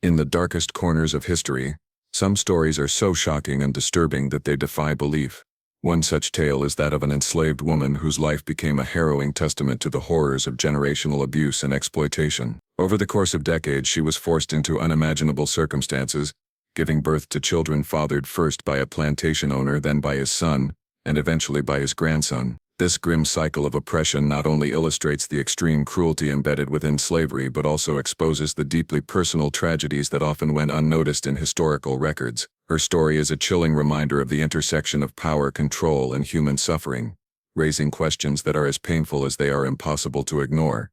In the darkest corners of history, some stories are so shocking and disturbing that they defy belief. One such tale is that of an enslaved woman whose life became a harrowing testament to the horrors of generational abuse and exploitation. Over the course of decades, she was forced into unimaginable circumstances, giving birth to children fathered first by a plantation owner, then by his son, and eventually by his grandson. This grim cycle of oppression not only illustrates the extreme cruelty embedded within slavery but also exposes the deeply personal tragedies that often went unnoticed in historical records. Her story is a chilling reminder of the intersection of power, control, and human suffering, raising questions that are as painful as they are impossible to ignore.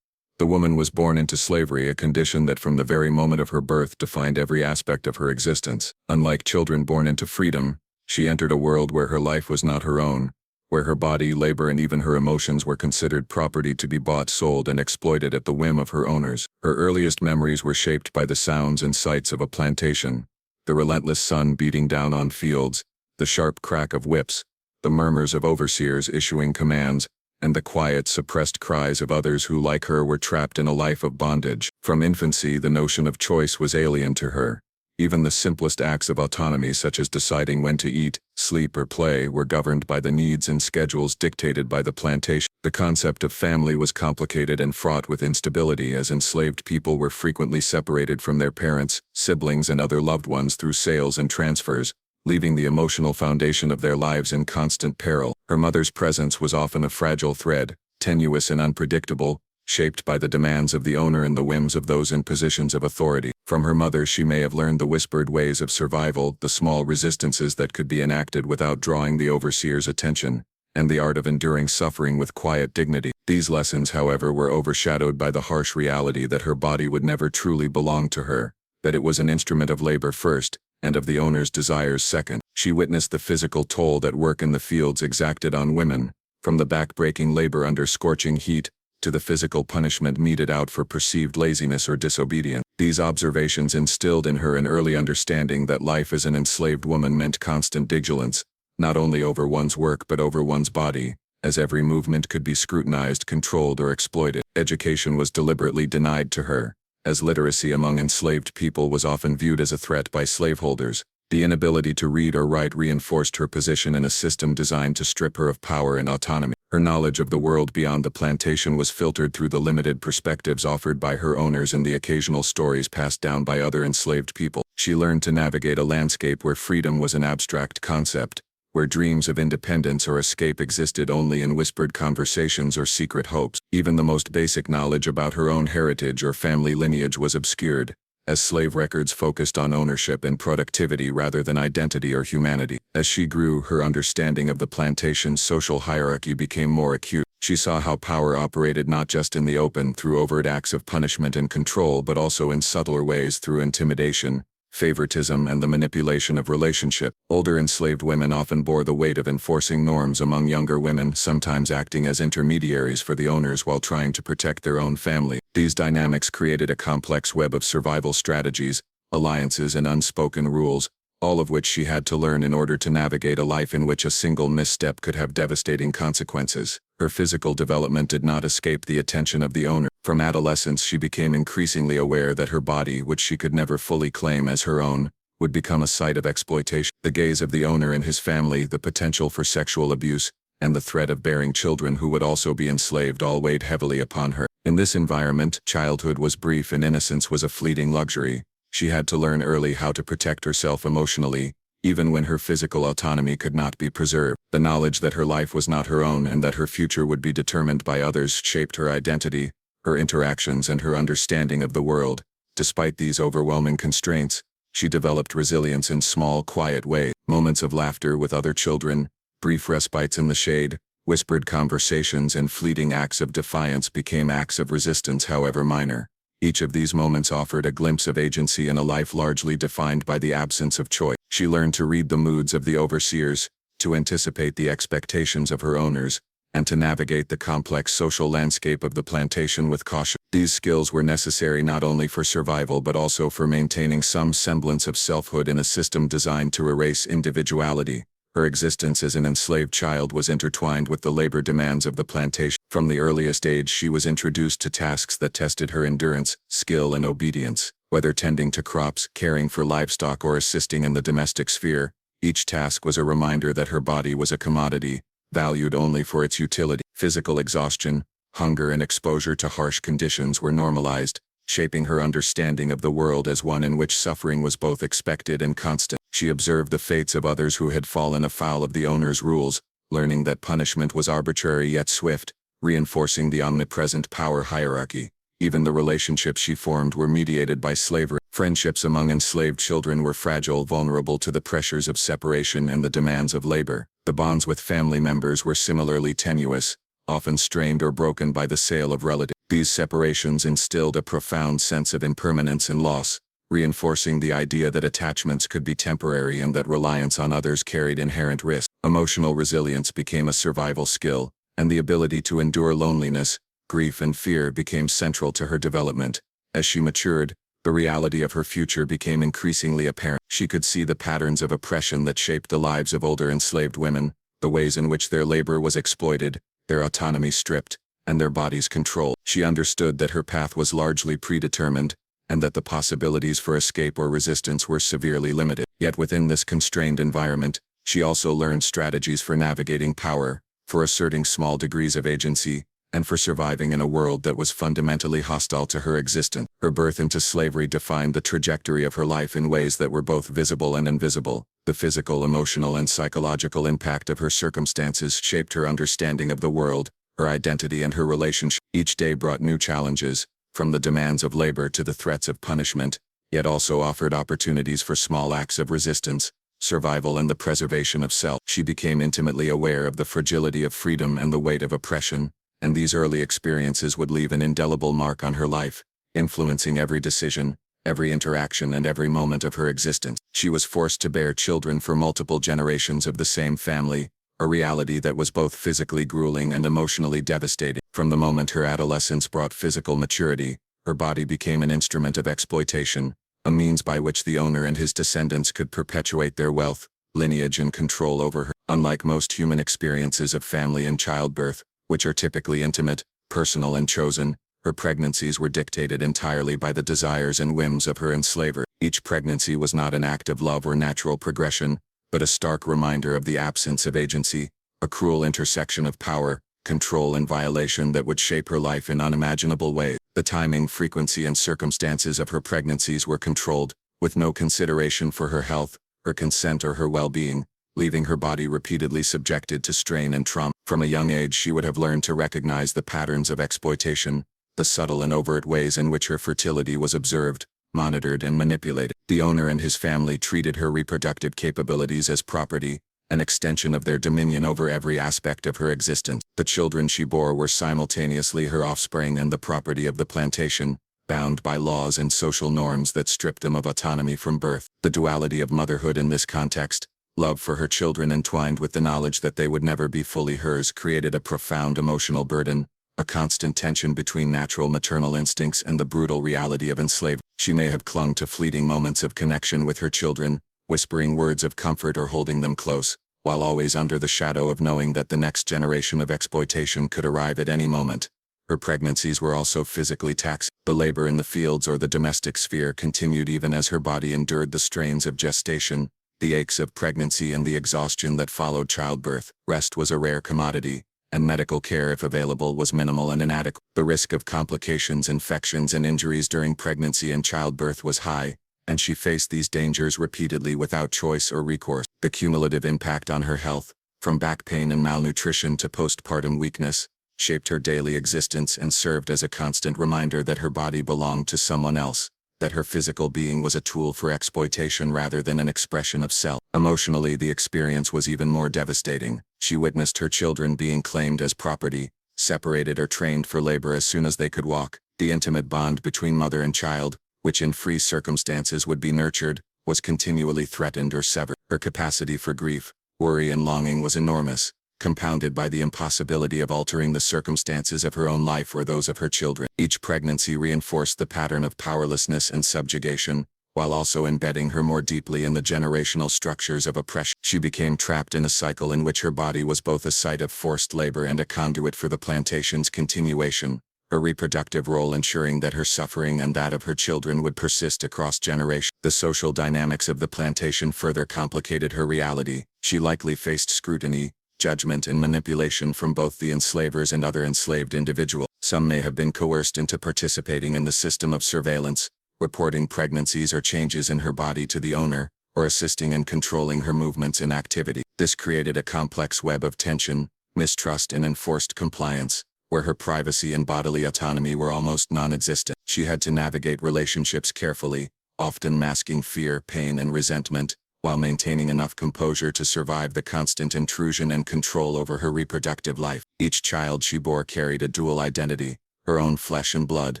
The woman was born into slavery, a condition that from the very moment of her birth defined every aspect of her existence. Unlike children born into freedom, she entered a world where her life was not her own, where her body, labor, and even her emotions were considered property to be bought, sold, and exploited at the whim of her owners. Her earliest memories were shaped by the sounds and sights of a plantation: the relentless sun beating down on fields, the sharp crack of whips, the murmurs of overseers issuing commands, and the quiet, suppressed cries of others who, like her, were trapped in a life of bondage. From infancy, the notion of choice was alien to her. Even the simplest acts of autonomy, such as deciding when to eat, sleep, or play, were governed by the needs and schedules dictated by the plantation. The concept of family was complicated and fraught with instability, as enslaved people were frequently separated from their parents, siblings, and other loved ones through sales and transfers, leaving the emotional foundation of their lives in constant peril. Her mother's presence was often a fragile thread, tenuous and unpredictable, shaped by the demands of the owner and the whims of those in positions of authority. From her mother she may have learned the whispered ways of survival, the small resistances that could be enacted without drawing the overseer's attention, and the art of enduring suffering with quiet dignity. These lessons, however, were overshadowed by the harsh reality that her body would never truly belong to her, that it was an instrument of labor first, and of the owner's desires second. She witnessed the physical toll that work in the fields exacted on women, from the back-breaking labor under scorching heat, to the physical punishment meted out for perceived laziness or disobedience. These observations instilled in her an early understanding that life as an enslaved woman meant constant vigilance, not only over one's work but over one's body, as every movement could be scrutinized, controlled, or exploited. Education was deliberately denied to her, as literacy among enslaved people was often viewed as a threat by slaveholders. The inability to read or write reinforced her position in a system designed to strip her of power and autonomy. Her knowledge of the world beyond the plantation was filtered through the limited perspectives offered by her owners and the occasional stories passed down by other enslaved people. She learned to navigate a landscape where freedom was an abstract concept, where dreams of independence or escape existed only in whispered conversations or secret hopes. Even the most basic knowledge about her own heritage or family lineage was obscured, as slave records focused on ownership and productivity rather than identity or humanity. As she grew, her understanding of the plantation's social hierarchy became more acute. She saw how power operated not just in the open through overt acts of punishment and control but also in subtler ways through intimidation, favoritism, and the manipulation of relationship. Older enslaved women often bore the weight of enforcing norms among younger women, sometimes acting as intermediaries for the owners while trying to protect their own family. These dynamics created a complex web of survival strategies, alliances, and unspoken rules, all of which she had to learn in order to navigate a life in which a single misstep could have devastating consequences. Her physical development did not escape the attention of the owner. From adolescence she became increasingly aware that her body, which she could never fully claim as her own, would become a site of exploitation. The gaze of the owner and his family, the potential for sexual abuse, and the threat of bearing children who would also be enslaved all weighed heavily upon her. In this environment, childhood was brief and innocence was a fleeting luxury. She had to learn early how to protect herself emotionally, even when her physical autonomy could not be preserved. The knowledge that her life was not her own and that her future would be determined by others shaped her identity, her interactions, and her understanding of the world. Despite these overwhelming constraints, she developed resilience in small, quiet ways. Moments of laughter with other children, brief respites in the shade, whispered conversations, and fleeting acts of defiance became acts of resistance, however minor. Each of these moments offered a glimpse of agency in a life largely defined by the absence of choice. She learned to read the moods of the overseers, to anticipate the expectations of her owners, and to navigate the complex social landscape of the plantation with caution. These skills were necessary not only for survival but also for maintaining some semblance of selfhood in a system designed to erase individuality. Her existence as an enslaved child was intertwined with the labor demands of the plantation. From the earliest age she was introduced to tasks that tested her endurance, skill, and obedience. Whether tending to crops, caring for livestock, or assisting in the domestic sphere, each task was a reminder that her body was a commodity, valued only for its utility. Physical exhaustion, hunger, and exposure to harsh conditions were normalized, shaping her understanding of the world as one in which suffering was both expected and constant. She observed the fates of others who had fallen afoul of the owner's rules, learning that punishment was arbitrary yet swift, reinforcing the omnipresent power hierarchy. Even the relationships she formed were mediated by slavery. Friendships among enslaved children were fragile, vulnerable to the pressures of separation and the demands of labor. The bonds with family members were similarly tenuous, often strained or broken by the sale of relatives. These separations instilled a profound sense of impermanence and loss, reinforcing the idea that attachments could be temporary and that reliance on others carried inherent risk. Emotional resilience became a survival skill, and the ability to endure loneliness, grief, and fear became central to her development. As she matured, the reality of her future became increasingly apparent. She could see the patterns of oppression that shaped the lives of older enslaved women, the ways in which their labor was exploited, their autonomy stripped, and their bodies controlled. She understood that her path was largely predetermined, and that the possibilities for escape or resistance were severely limited. Yet within this constrained environment, she also learned strategies for navigating power, for asserting small degrees of agency, and for surviving in a world that was fundamentally hostile to her existence. Her birth into slavery defined the trajectory of her life in ways that were both visible and invisible. The physical, emotional, and psychological impact of her circumstances shaped her understanding of the world, her identity, and her relationship. Each day brought new challenges, from the demands of labor to the threats of punishment, yet also offered opportunities for small acts of resistance, survival, and the preservation of self. She became intimately aware of the fragility of freedom and the weight of oppression, and these early experiences would leave an indelible mark on her life, influencing every decision, every interaction, and every moment of her existence. She was forced to bear children for multiple generations of the same family, a reality that was both physically grueling and emotionally devastating. From the moment her adolescence brought physical maturity, her body became an instrument of exploitation, a means by which the owner and his descendants could perpetuate their wealth, lineage, and control over her. Unlike most human experiences of family and childbirth, which are typically intimate, personal, and chosen, her pregnancies were dictated entirely by the desires and whims of her enslaver. Each pregnancy was not an act of love or natural progression, but a stark reminder of the absence of agency, a cruel intersection of power, control, and violation that would shape her life in unimaginable ways. The timing, frequency, and circumstances of her pregnancies were controlled, with no consideration for her health, her consent, or her well-being, leaving her body repeatedly subjected to strain and trauma. From a young age she would have learned to recognize the patterns of exploitation, the subtle and overt ways in which her fertility was observed, monitored, and manipulated. The owner and his family treated her reproductive capabilities as property, an extension of their dominion over every aspect of her existence. The children she bore were simultaneously her offspring and the property of the plantation, bound by laws and social norms that stripped them of autonomy from birth. The duality of motherhood in this context, love for her children entwined with the knowledge that they would never be fully hers, created a profound emotional burden, a constant tension between natural maternal instincts and the brutal reality of enslavement. She may have clung to fleeting moments of connection with her children, whispering words of comfort or holding them close, while always under the shadow of knowing that the next generation of exploitation could arrive at any moment. Her pregnancies were also physically taxing. The labor in the fields or the domestic sphere continued even as her body endured the strains of gestation, the aches of pregnancy, and the exhaustion that followed childbirth. Rest was a rare commodity, and medical care, if available, was minimal and inadequate. The risk of complications, infections, and injuries during pregnancy and childbirth was high, and she faced these dangers repeatedly without choice or recourse. The cumulative impact on her health, from back pain and malnutrition to postpartum weakness, shaped her daily existence and served as a constant reminder that her body belonged to someone else, that her physical being was a tool for exploitation rather than an expression of self. Emotionally, the experience was even more devastating. She witnessed her children being claimed as property, separated or trained for labor as soon as they could walk. The intimate bond between mother and child, which in free circumstances would be nurtured, was continually threatened or severed. Her capacity for grief, worry, and longing was enormous, compounded by the impossibility of altering the circumstances of her own life or those of her children. Each pregnancy reinforced the pattern of powerlessness and subjugation, while also embedding her more deeply in the generational structures of oppression. She became trapped in a cycle in which her body was both a site of forced labor and a conduit for the plantation's continuation, her reproductive role ensuring that her suffering and that of her children would persist across generations. The social dynamics of the plantation further complicated her reality. She likely faced scrutiny, judgment and manipulation from both the enslavers and other enslaved individuals. Some may have been coerced into participating in the system of surveillance, reporting pregnancies or changes in her body to the owner, or assisting in controlling her movements and activity. This created a complex web of tension, mistrust and enforced compliance, where her privacy and bodily autonomy were almost non-existent. She had to navigate relationships carefully, often masking fear, pain and resentment, while maintaining enough composure to survive the constant intrusion and control over her reproductive life. Each child she bore carried a dual identity, her own flesh and blood,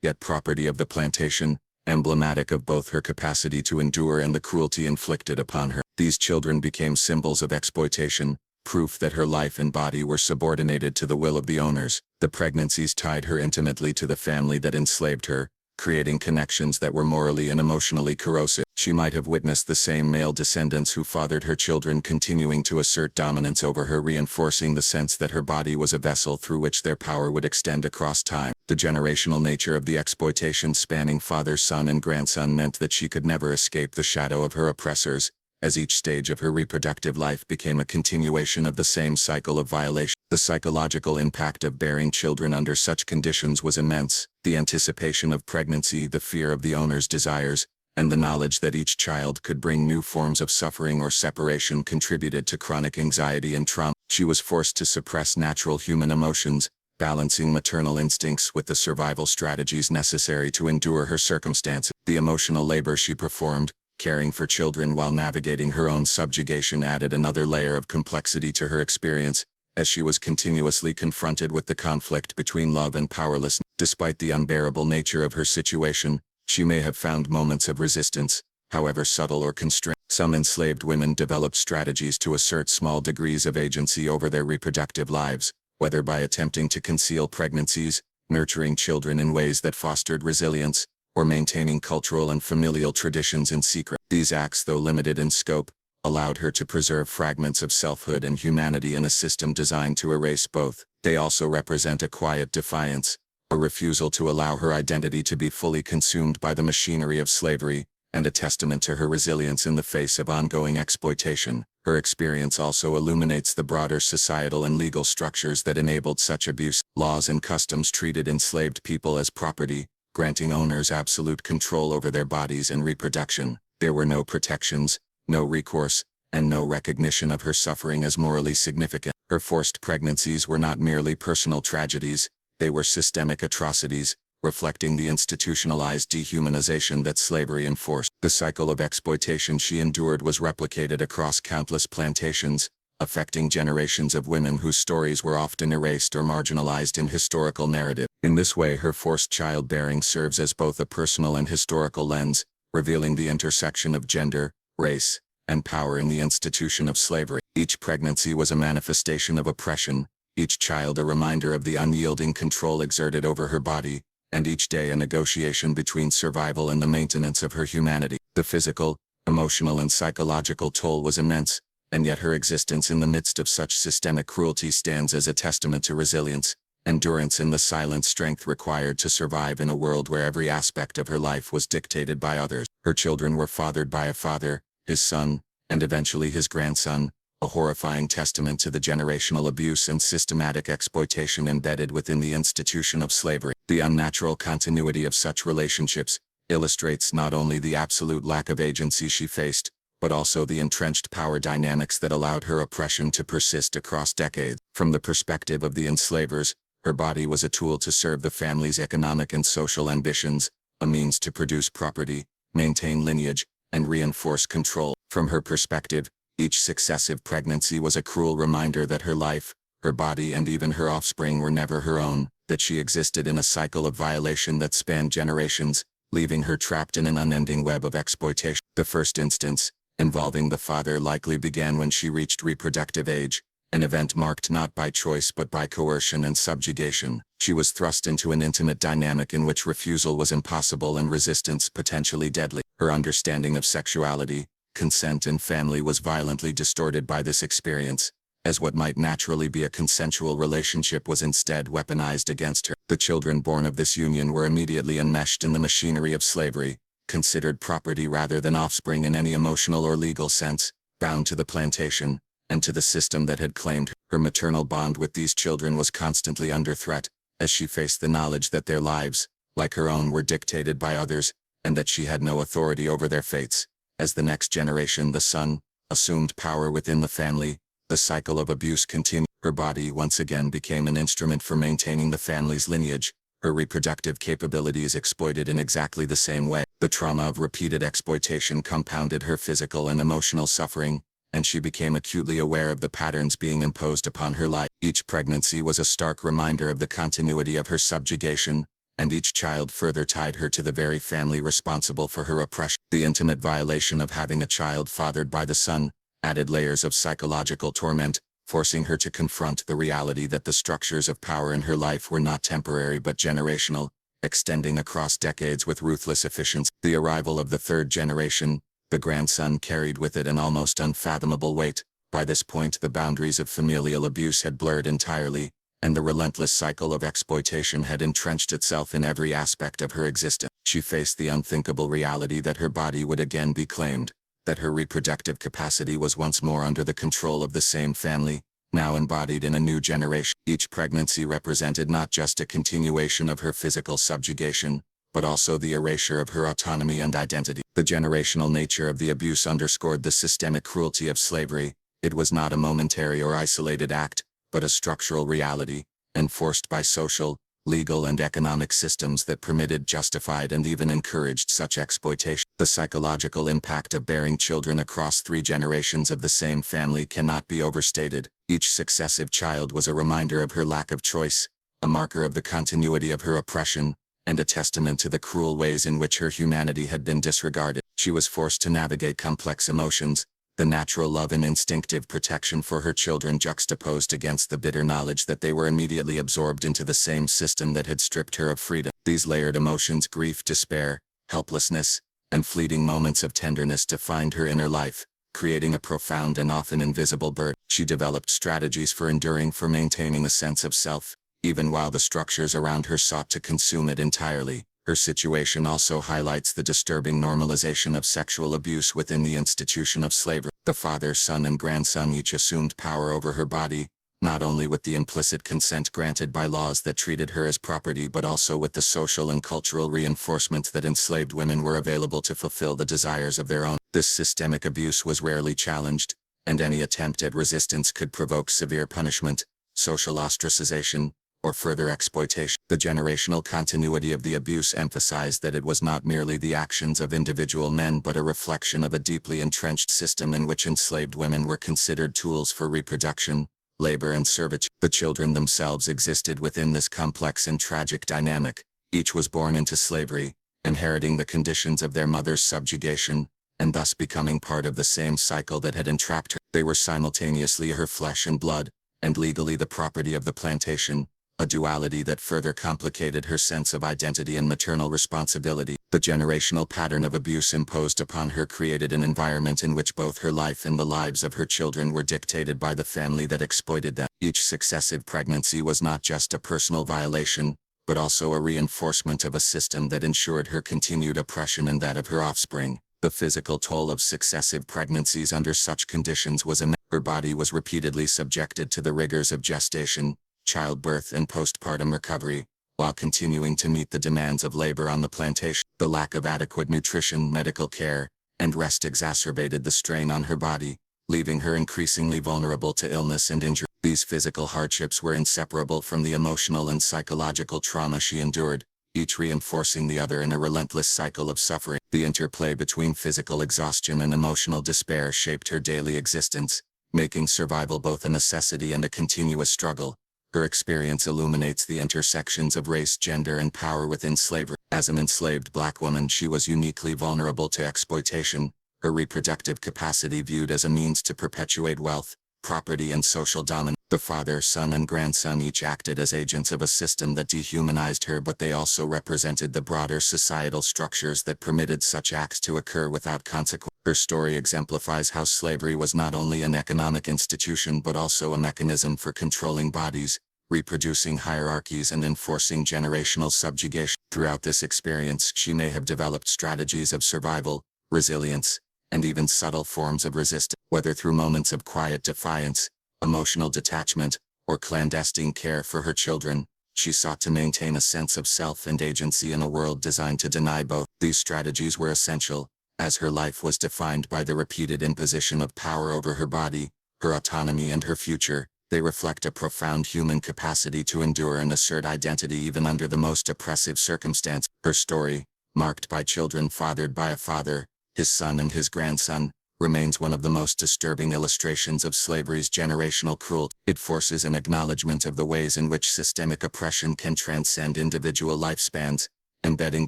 yet property of the plantation, emblematic of both her capacity to endure and the cruelty inflicted upon her. These children became symbols of exploitation, proof that her life and body were subordinated to the will of the owners. The pregnancies tied her intimately to the family that enslaved her, creating connections that were morally and emotionally corrosive. She might have witnessed the same male descendants who fathered her children continuing to assert dominance over her, reinforcing the sense that her body was a vessel through which their power would extend across time. The generational nature of the exploitation spanning father, son and grandson meant that she could never escape the shadow of her oppressors, as each stage of her reproductive life became a continuation of the same cycle of violation. The psychological impact of bearing children under such conditions was immense. The anticipation of pregnancy, the fear of the owner's desires, and the knowledge that each child could bring new forms of suffering or separation contributed to chronic anxiety and trauma. She was forced to suppress natural human emotions, balancing maternal instincts with the survival strategies necessary to endure her circumstances. The emotional labor she performed, caring for children while navigating her own subjugation, added another layer of complexity to her experience, as she was continuously confronted with the conflict between love and powerlessness. Despite the unbearable nature of her situation, she may have found moments of resistance, however subtle or constrained. Some enslaved women developed strategies to assert small degrees of agency over their reproductive lives, whether by attempting to conceal pregnancies, nurturing children in ways that fostered resilience, or maintaining cultural and familial traditions in secret. These acts, though limited in scope, allowed her to preserve fragments of selfhood and humanity in a system designed to erase both. They also represent a quiet defiance, a refusal to allow her identity to be fully consumed by the machinery of slavery, and a testament to her resilience in the face of ongoing exploitation. Her experience also illuminates the broader societal and legal structures that enabled such abuse. Laws and customs treated enslaved people as property, granting owners absolute control over their bodies and reproduction. There were no protections, no recourse, and no recognition of her suffering as morally significant. Her forced pregnancies were not merely personal tragedies, they were systemic atrocities, reflecting the institutionalized dehumanization that slavery enforced. The cycle of exploitation she endured was replicated across countless plantations, affecting generations of women whose stories were often erased or marginalized in historical narrative. In this way, her forced childbearing serves as both a personal and historical lens, revealing the intersection of gender, race, and power in the institution of slavery. Each pregnancy was a manifestation of oppression, each child a reminder of the unyielding control exerted over her body, and each day a negotiation between survival and the maintenance of her humanity. The physical, emotional and psychological toll was immense, and yet her existence in the midst of such systemic cruelty stands as a testament to resilience, endurance and the silent strength required to survive in a world where every aspect of her life was dictated by others. Her children were fathered by a father, his son, and eventually his grandson, a horrifying testament to the generational abuse and systematic exploitation embedded within the institution of slavery. The unnatural continuity of such relationships illustrates not only the absolute lack of agency she faced, but also the entrenched power dynamics that allowed her oppression to persist across decades. From the perspective of the enslavers, her body was a tool to serve the family's economic and social ambitions, a means to produce property, maintain lineage, and reinforce control. From her perspective, each successive pregnancy was a cruel reminder that her life, her body and even her offspring were never her own, that she existed in a cycle of violation that spanned generations, leaving her trapped in an unending web of exploitation. The first instance, involving the father, likely began when she reached reproductive age, an event marked not by choice but by coercion and subjugation. She was thrust into an intimate dynamic in which refusal was impossible and resistance potentially deadly. Her understanding of sexuality, consent and family was violently distorted by this experience, as what might naturally be a consensual relationship was instead weaponized against her. The children born of this union were immediately enmeshed in the machinery of slavery, considered property rather than offspring in any emotional or legal sense, bound to the plantation, and to the system that had claimed her. Her maternal bond with these children was constantly under threat, as she faced the knowledge that their lives, like her own, were dictated by others, and that she had no authority over their fates. As the next generation, the son, assumed power within the family, the cycle of abuse continued. Her body once again became an instrument for maintaining the family's lineage, her reproductive capabilities exploited in exactly the same way. The trauma of repeated exploitation compounded her physical and emotional suffering, and she became acutely aware of the patterns being imposed upon her life. Each pregnancy was a stark reminder of the continuity of her subjugation, and each child further tied her to the very family responsible for her oppression. The intimate violation of having a child fathered by the son added layers of psychological torment, forcing her to confront the reality that the structures of power in her life were not temporary but generational, extending across decades with ruthless efficiency. The arrival of the third generation, the grandson, carried with it an almost unfathomable weight. By this point, the boundaries of familial abuse had blurred entirely, and the relentless cycle of exploitation had entrenched itself in every aspect of her existence. She faced the unthinkable reality that her body would again be claimed, that her reproductive capacity was once more under the control of the same family, now embodied in a new generation. Each pregnancy represented not just a continuation of her physical subjugation, but also the erasure of her autonomy and identity. The generational nature of the abuse underscored the systemic cruelty of slavery. It was not a momentary or isolated act, but a structural reality, enforced by social, legal and economic systems that permitted, justified and even encouraged such exploitation. The psychological impact of bearing children across 3 generations of the same family cannot be overstated. Each successive child was a reminder of her lack of choice, a marker of the continuity of her oppression, and a testament to the cruel ways in which her humanity had been disregarded. She was forced to navigate complex emotions, the natural love and instinctive protection for her children juxtaposed against the bitter knowledge that they were immediately absorbed into the same system that had stripped her of freedom. These layered emotions, grief, despair, helplessness, and fleeting moments of tenderness, defined her inner life, creating a profound and often invisible burden. She developed strategies for enduring, for maintaining a sense of self, even while the structures around her sought to consume it entirely. Her situation also highlights the disturbing normalization of sexual abuse within the institution of slavery. The father, son, and grandson each assumed power over her body, not only with the implicit consent granted by laws that treated her as property, but also with the social and cultural reinforcement that enslaved women were available to fulfill the desires of their own. This systemic abuse was rarely challenged, and any attempt at resistance could provoke severe punishment, social ostracization, or further exploitation. The generational continuity of the abuse emphasized that it was not merely the actions of individual men but a reflection of a deeply entrenched system in which enslaved women were considered tools for reproduction, labor and servitude. The children themselves existed within this complex and tragic dynamic. Each was born into slavery, inheriting the conditions of their mother's subjugation, and thus becoming part of the same cycle that had entrapped her. They were simultaneously her flesh and blood, and legally the property of the plantation, a duality that further complicated her sense of identity and maternal responsibility. The generational pattern of abuse imposed upon her created an environment in which both her life and the lives of her children were dictated by the family that exploited them. Each successive pregnancy was not just a personal violation, but also a reinforcement of a system that ensured her continued oppression and that of her offspring. The physical toll of successive pregnancies under such conditions was immense. Her body was repeatedly subjected to the rigors of gestation, childbirth and postpartum recovery, while continuing to meet the demands of labor on the plantation. The lack of adequate nutrition, medical care, and rest exacerbated the strain on her body, leaving her increasingly vulnerable to illness and injury. These physical hardships were inseparable from the emotional and psychological trauma she endured, each reinforcing the other in a relentless cycle of suffering. The interplay between physical exhaustion and emotional despair shaped her daily existence, making survival both a necessity and a continuous struggle. Her experience illuminates the intersections of race, gender, and power within slavery. As an enslaved Black woman, she was uniquely vulnerable to exploitation, her reproductive capacity viewed as a means to perpetuate wealth, property, and social dominance. The father, son, and grandson each acted as agents of a system that dehumanized her, but they also represented the broader societal structures that permitted such acts to occur without consequence. Her story exemplifies how slavery was not only an economic institution but also a mechanism for controlling bodies, reproducing hierarchies and enforcing generational subjugation. Throughout this experience, she may have developed strategies of survival, resilience, and even subtle forms of resistance, whether through moments of quiet defiance, emotional detachment, or clandestine care for her children. She sought to maintain a sense of self and agency in a world designed to deny both. These strategies were essential, as her life was defined by the repeated imposition of power over her body, her autonomy and her future. They reflect a profound human capacity to endure and assert identity even under the most oppressive circumstances. Her story, marked by children fathered by a father, his son and his grandson, remains one of the most disturbing illustrations of slavery's generational cruelty. It forces an acknowledgement of the ways in which systemic oppression can transcend individual lifespans, embedding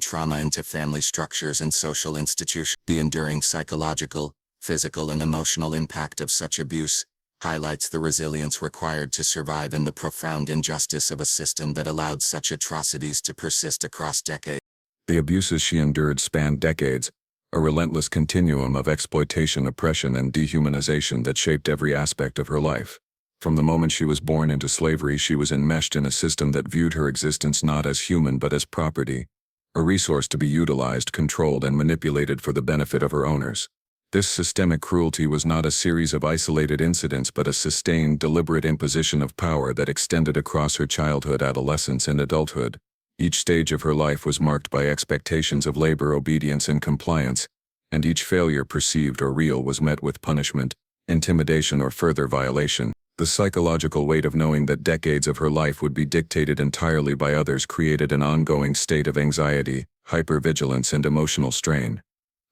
trauma into family structures and social institutions. The enduring psychological, physical and emotional impact of such abuse highlights the resilience required to survive and the profound injustice of a system that allowed such atrocities to persist across decades. The abuses she endured spanned decades, a relentless continuum of exploitation, oppression, and dehumanization that shaped every aspect of her life. From the moment she was born into slavery, she was enmeshed in a system that viewed her existence not as human but as property, a resource to be utilized, controlled, and manipulated for the benefit of her owners. This systemic cruelty was not a series of isolated incidents but a sustained, deliberate imposition of power that extended across her childhood, adolescence, and adulthood. Each stage of her life was marked by expectations of labor, obedience, and compliance, and each failure, perceived or real, was met with punishment, intimidation, or further violation. The psychological weight of knowing that decades of her life would be dictated entirely by others created an ongoing state of anxiety, hypervigilance, and emotional strain.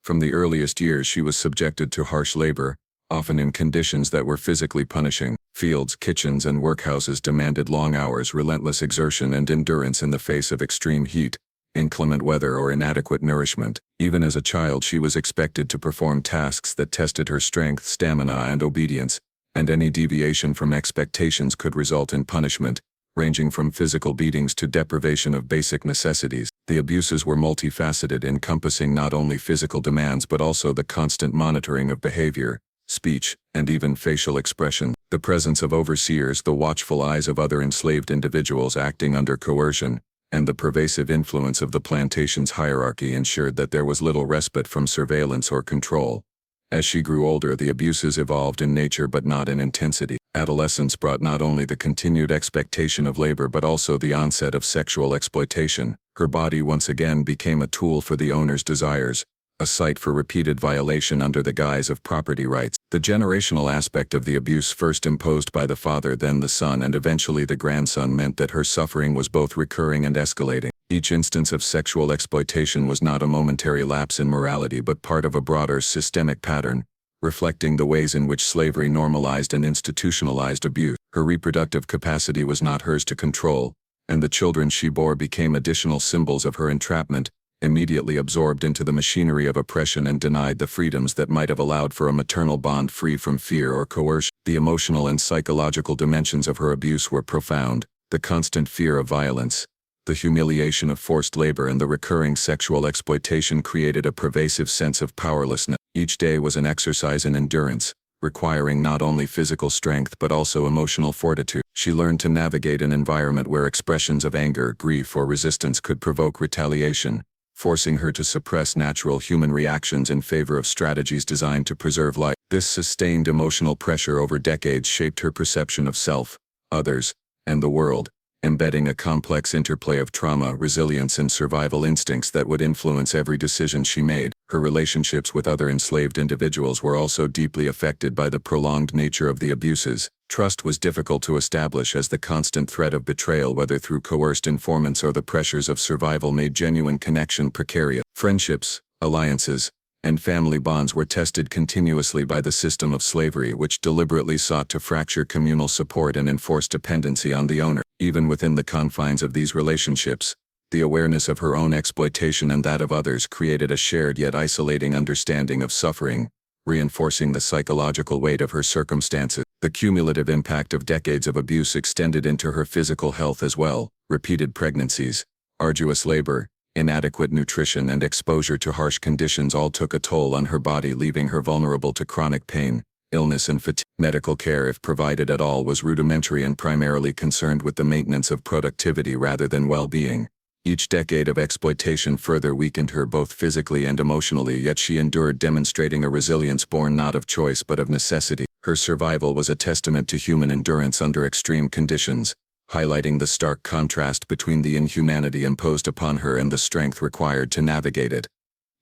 From the earliest years, she was subjected to harsh labor, often in conditions that were physically punishing. Fields, kitchens, and workhouses demanded long hours, relentless exertion, and endurance in the face of extreme heat, inclement weather, or inadequate nourishment. Even as a child, she was expected to perform tasks that tested her strength, stamina, and obedience, and any deviation from expectations could result in punishment, ranging from physical beatings to deprivation of basic necessities. The abuses were multifaceted, encompassing not only physical demands but also the constant monitoring of behavior, speech, and even facial expression. The presence of overseers, the watchful eyes of other enslaved individuals acting under coercion, and the pervasive influence of the plantation's hierarchy ensured that there was little respite from surveillance or control. As she grew older, the abuses evolved in nature but not in intensity. Adolescence brought not only the continued expectation of labor but also the onset of sexual exploitation. Her body once again became a tool for the owner's desires, a site for repeated violation under the guise of property rights. The generational aspect of the abuse, first imposed by the father, then the son, and eventually the grandson, meant that her suffering was both recurring and escalating. Each instance of sexual exploitation was not a momentary lapse in morality but part of a broader systemic pattern, reflecting the ways in which slavery normalized and institutionalized abuse. Her reproductive capacity was not hers to control, and the children she bore became additional symbols of her entrapment, immediately absorbed into the machinery of oppression and denied the freedoms that might have allowed for a maternal bond free from fear or coercion. The emotional and psychological dimensions of her abuse were profound. The constant fear of violence, the humiliation of forced labor, and the recurring sexual exploitation created a pervasive sense of powerlessness. Each day was an exercise in endurance, requiring not only physical strength but also emotional fortitude. She learned to navigate an environment where expressions of anger, grief, or resistance could provoke retaliation, forcing her to suppress natural human reactions in favor of strategies designed to preserve life. This sustained emotional pressure over decades shaped her perception of self, others, and the world, embedding a complex interplay of trauma, resilience, and survival instincts that would influence every decision she made. Her relationships with other enslaved individuals were also deeply affected by the prolonged nature of the abuses. Trust was difficult to establish as the constant threat of betrayal, whether through coerced informants or the pressures of survival, made genuine connection precarious. Friendships, alliances, and family bonds were tested continuously by the system of slavery, which deliberately sought to fracture communal support and enforce dependency on the owner. Even within the confines of these relationships, the awareness of her own exploitation and that of others created a shared yet isolating understanding of suffering, reinforcing the psychological weight of her circumstances. The cumulative impact of decades of abuse extended into her physical health as well. Repeated pregnancies, arduous labor, inadequate nutrition, and exposure to harsh conditions all took a toll on her body, leaving her vulnerable to chronic pain, illness and fatigue. Medical care, if provided at all, was rudimentary and primarily concerned with the maintenance of productivity rather than well-being. Each decade of exploitation further weakened her both physically and emotionally, yet she endured, demonstrating a resilience born not of choice but of necessity. Her survival was a testament to human endurance under extreme conditions, highlighting the stark contrast between the inhumanity imposed upon her and the strength required to navigate it.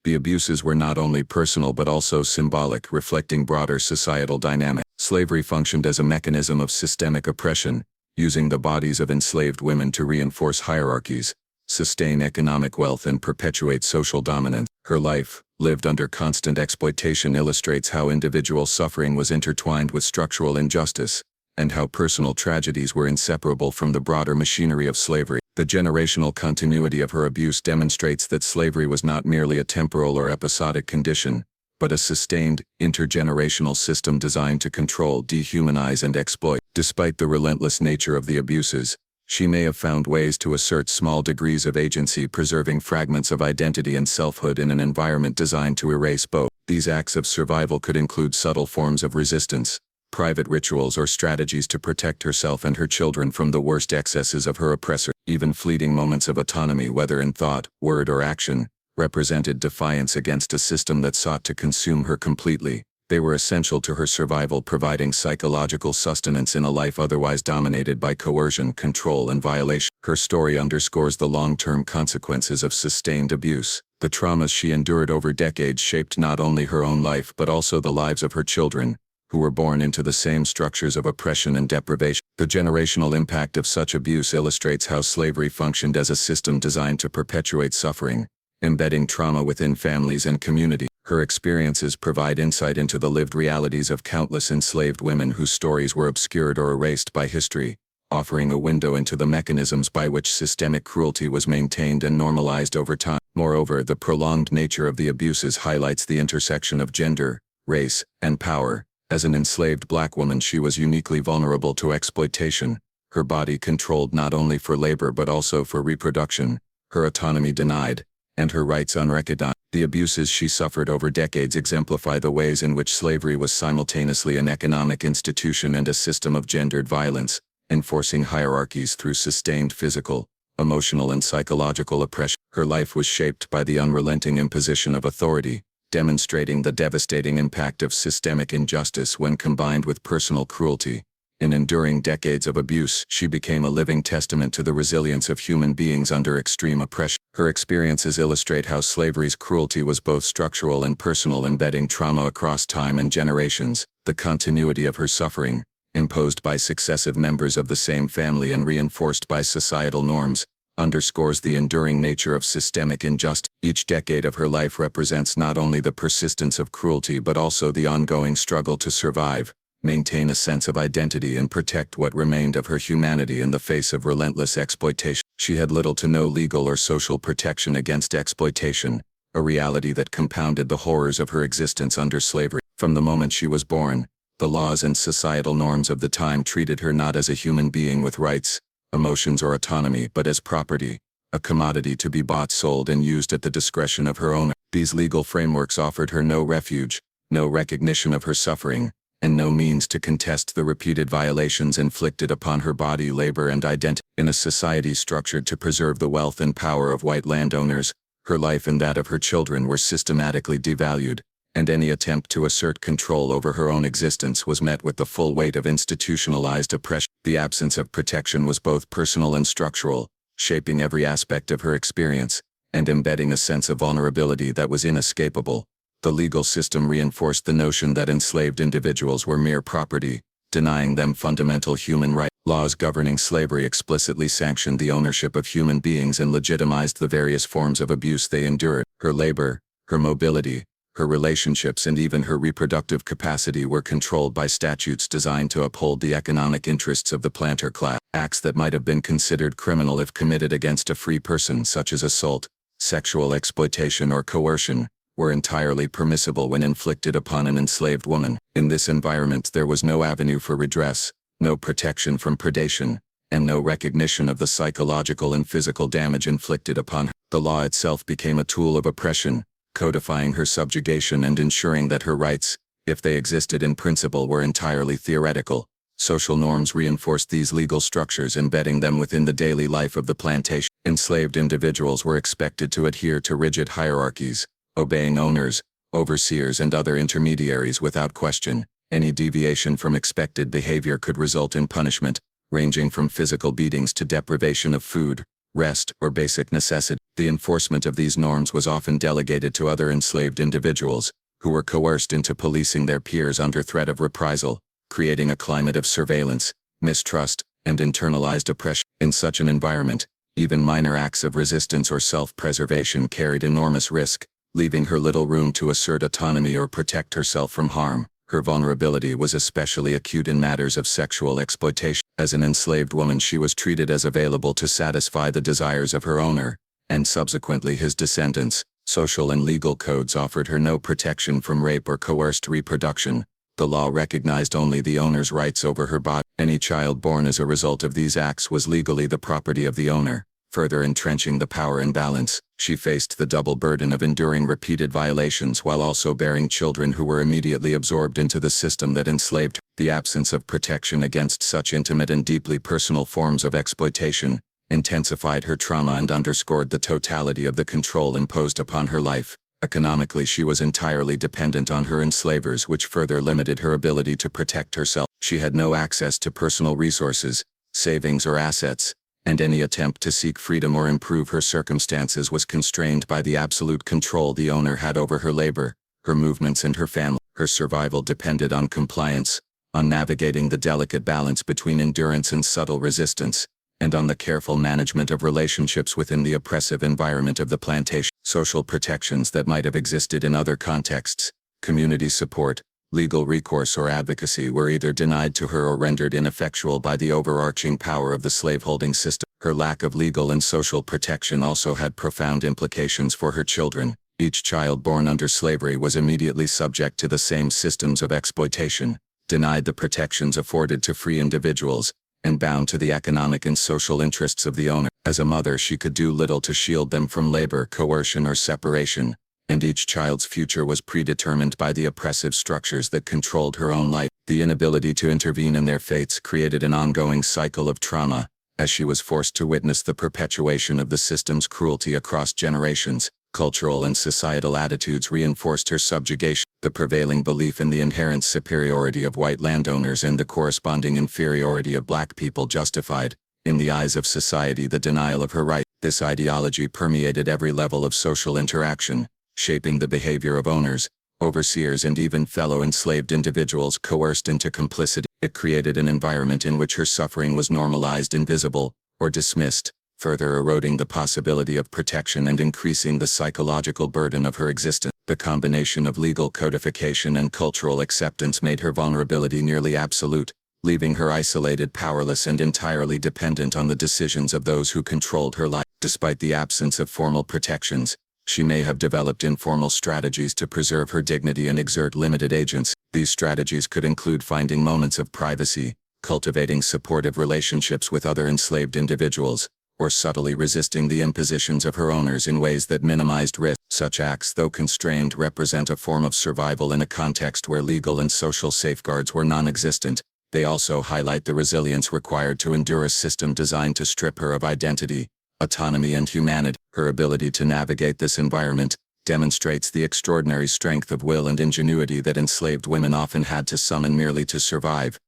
The abuses were not only personal but also symbolic, reflecting broader societal dynamics. Slavery functioned as a mechanism of systemic oppression, using the bodies of enslaved women to reinforce hierarchies, sustain economic wealth, and perpetuate social dominance. Her life, lived under constant exploitation, illustrates how individual suffering was intertwined with structural injustice, and how personal tragedies were inseparable from the broader machinery of slavery. The generational continuity of her abuse demonstrates that slavery was not merely a temporal or episodic condition, but a sustained, intergenerational system designed to control, dehumanize, and exploit. Despite the relentless nature of the abuses, she may have found ways to assert small degrees of agency, preserving fragments of identity and selfhood in an environment designed to erase both. These acts of survival could include subtle forms of resistance, private rituals, or strategies to protect herself and her children from the worst excesses of her oppressor. Even fleeting moments of autonomy, whether in thought, word, or action, represented defiance against a system that sought to consume her completely. They were essential to her survival, providing psychological sustenance in a life otherwise dominated by coercion, control, and violation. Her story underscores the long-term consequences of sustained abuse. The traumas she endured over decades shaped not only her own life but also the lives of her children, who were born into the same structures of oppression and deprivation. The generational impact of such abuse illustrates how slavery functioned as a system designed to perpetuate suffering, embedding trauma within families and communities. Her experiences provide insight into the lived realities of countless enslaved women whose stories were obscured or erased by history, offering a window into the mechanisms by which systemic cruelty was maintained and normalized over time. Moreover, the prolonged nature of the abuses highlights the intersection of gender, race, and power. As an enslaved black woman, she was uniquely vulnerable to exploitation, her body controlled not only for labor but also for reproduction, her autonomy denied, and her rights unrecognized. The abuses she suffered over decades exemplify the ways in which slavery was simultaneously an economic institution and a system of gendered violence, enforcing hierarchies through sustained physical, emotional, and psychological oppression. Her life was shaped by the unrelenting imposition of authority, demonstrating the devastating impact of systemic injustice when combined with personal cruelty. In enduring decades of abuse, she became a living testament to the resilience of human beings under extreme oppression. Her experiences illustrate how slavery's cruelty was both structural and personal, embedding trauma across time and generations. The continuity of her suffering, imposed by successive members of the same family and reinforced by societal norms, underscores the enduring nature of systemic injustice. Each decade of her life represents not only the persistence of cruelty but also the ongoing struggle to survive, maintain a sense of identity, and protect what remained of her humanity in the face of relentless exploitation. She had little to no legal or social protection against exploitation, a reality that compounded the horrors of her existence under slavery. From the moment she was born, the laws and societal norms of the time treated her not as a human being with rights, emotions, or autonomy, but as property, a commodity to be bought, sold, and used at the discretion of her owner. These legal frameworks offered her no refuge, no recognition of her suffering, and no means to contest the repeated violations inflicted upon her body, labor, and identity. In a society structured to preserve the wealth and power of white landowners, her life and that of her children were systematically devalued, and any attempt to assert control over her own existence was met with the full weight of institutionalized oppression. The absence of protection was both personal and structural, shaping every aspect of her experience, and embedding a sense of vulnerability that was inescapable. The legal system reinforced the notion that enslaved individuals were mere property, denying them fundamental human rights. Laws governing slavery explicitly sanctioned the ownership of human beings and legitimized the various forms of abuse they endured. Her labor, her mobility, her relationships, and even her reproductive capacity were controlled by statutes designed to uphold the economic interests of the planter class. Acts that might have been considered criminal if committed against a free person, such as assault, sexual exploitation, or coercion, were entirely permissible when inflicted upon an enslaved woman. In this environment, there was no avenue for redress, no protection from predation, and no recognition of the psychological and physical damage inflicted upon her. The law itself became a tool of oppression, codifying her subjugation and ensuring that her rights, if they existed in principle, were entirely theoretical. Social norms reinforced these legal structures, embedding them within the daily life of the plantation. Enslaved individuals were expected to adhere to rigid hierarchies, obeying owners, overseers, and other intermediaries without question. Any deviation from expected behavior could result in punishment, ranging from physical beatings to deprivation of food, rest, or basic necessity. The enforcement of these norms was often delegated to other enslaved individuals, who were coerced into policing their peers under threat of reprisal, creating a climate of surveillance, mistrust, and internalized oppression. In such an environment, even minor acts of resistance or self-preservation carried enormous risk, leaving her little room to assert autonomy or protect herself from harm. Her vulnerability was especially acute in matters of sexual exploitation. As an enslaved woman, she was treated as available to satisfy the desires of her owner, and subsequently his descendants. Social and legal codes offered her no protection from rape or coerced reproduction. The law recognized only the owner's rights over her body. Any child born as a result of these acts was legally the property of the owner, further entrenching the power imbalance. She faced the double burden of enduring repeated violations while also bearing children who were immediately absorbed into the system that enslaved her. The absence of protection against such intimate and deeply personal forms of exploitation intensified her trauma and underscored the totality of the control imposed upon her life. Economically, she was entirely dependent on her enslavers, which further limited her ability to protect herself. She had no access to personal resources, savings, or assets, and any attempt to seek freedom or improve her circumstances was constrained by the absolute control the owner had over her labor, her movements, and her family. Her survival depended on compliance, on navigating the delicate balance between endurance and subtle resistance, and on the careful management of relationships within the oppressive environment of the plantation. Social protections that might have existed in other contexts, community support, legal recourse, or advocacy, were either denied to her or rendered ineffectual by the overarching power of the slaveholding system. Her lack of legal and social protection also had profound implications for her children. Each child born under slavery was immediately subject to the same systems of exploitation, denied the protections afforded to free individuals, and bound to the economic and social interests of the owner. As a mother, she could do little to shield them from labor, coercion, or separation, and each child's future was predetermined by the oppressive structures that controlled her own life. The inability to intervene in their fates created an ongoing cycle of trauma, as she was forced to witness the perpetuation of the system's cruelty across generations. Cultural and societal attitudes reinforced her subjugation. The prevailing belief in the inherent superiority of white landowners and the corresponding inferiority of black people justified, in the eyes of society, the denial of her right. This ideology permeated every level of social interaction, shaping the behavior of owners, overseers, and even fellow enslaved individuals coerced into complicity. It created an environment in which her suffering was normalized, invisible, or dismissed, further eroding the possibility of protection and increasing the psychological burden of her existence. The combination of legal codification and cultural acceptance made her vulnerability nearly absolute, leaving her isolated, powerless, and entirely dependent on the decisions of those who controlled her life. Despite the absence of formal protections, she may have developed informal strategies to preserve her dignity and exert limited agency. These strategies could include finding moments of privacy, cultivating supportive relationships with other enslaved individuals, or subtly resisting the impositions of her owners in ways that minimized risk. Such acts, though constrained, represent a form of survival in a context where legal and social safeguards were non-existent. They also highlight the resilience required to endure a system designed to strip her of identity, autonomy, and humanity. Her ability to navigate this environment demonstrates the extraordinary strength of will and ingenuity that enslaved women often had to summon merely to survive.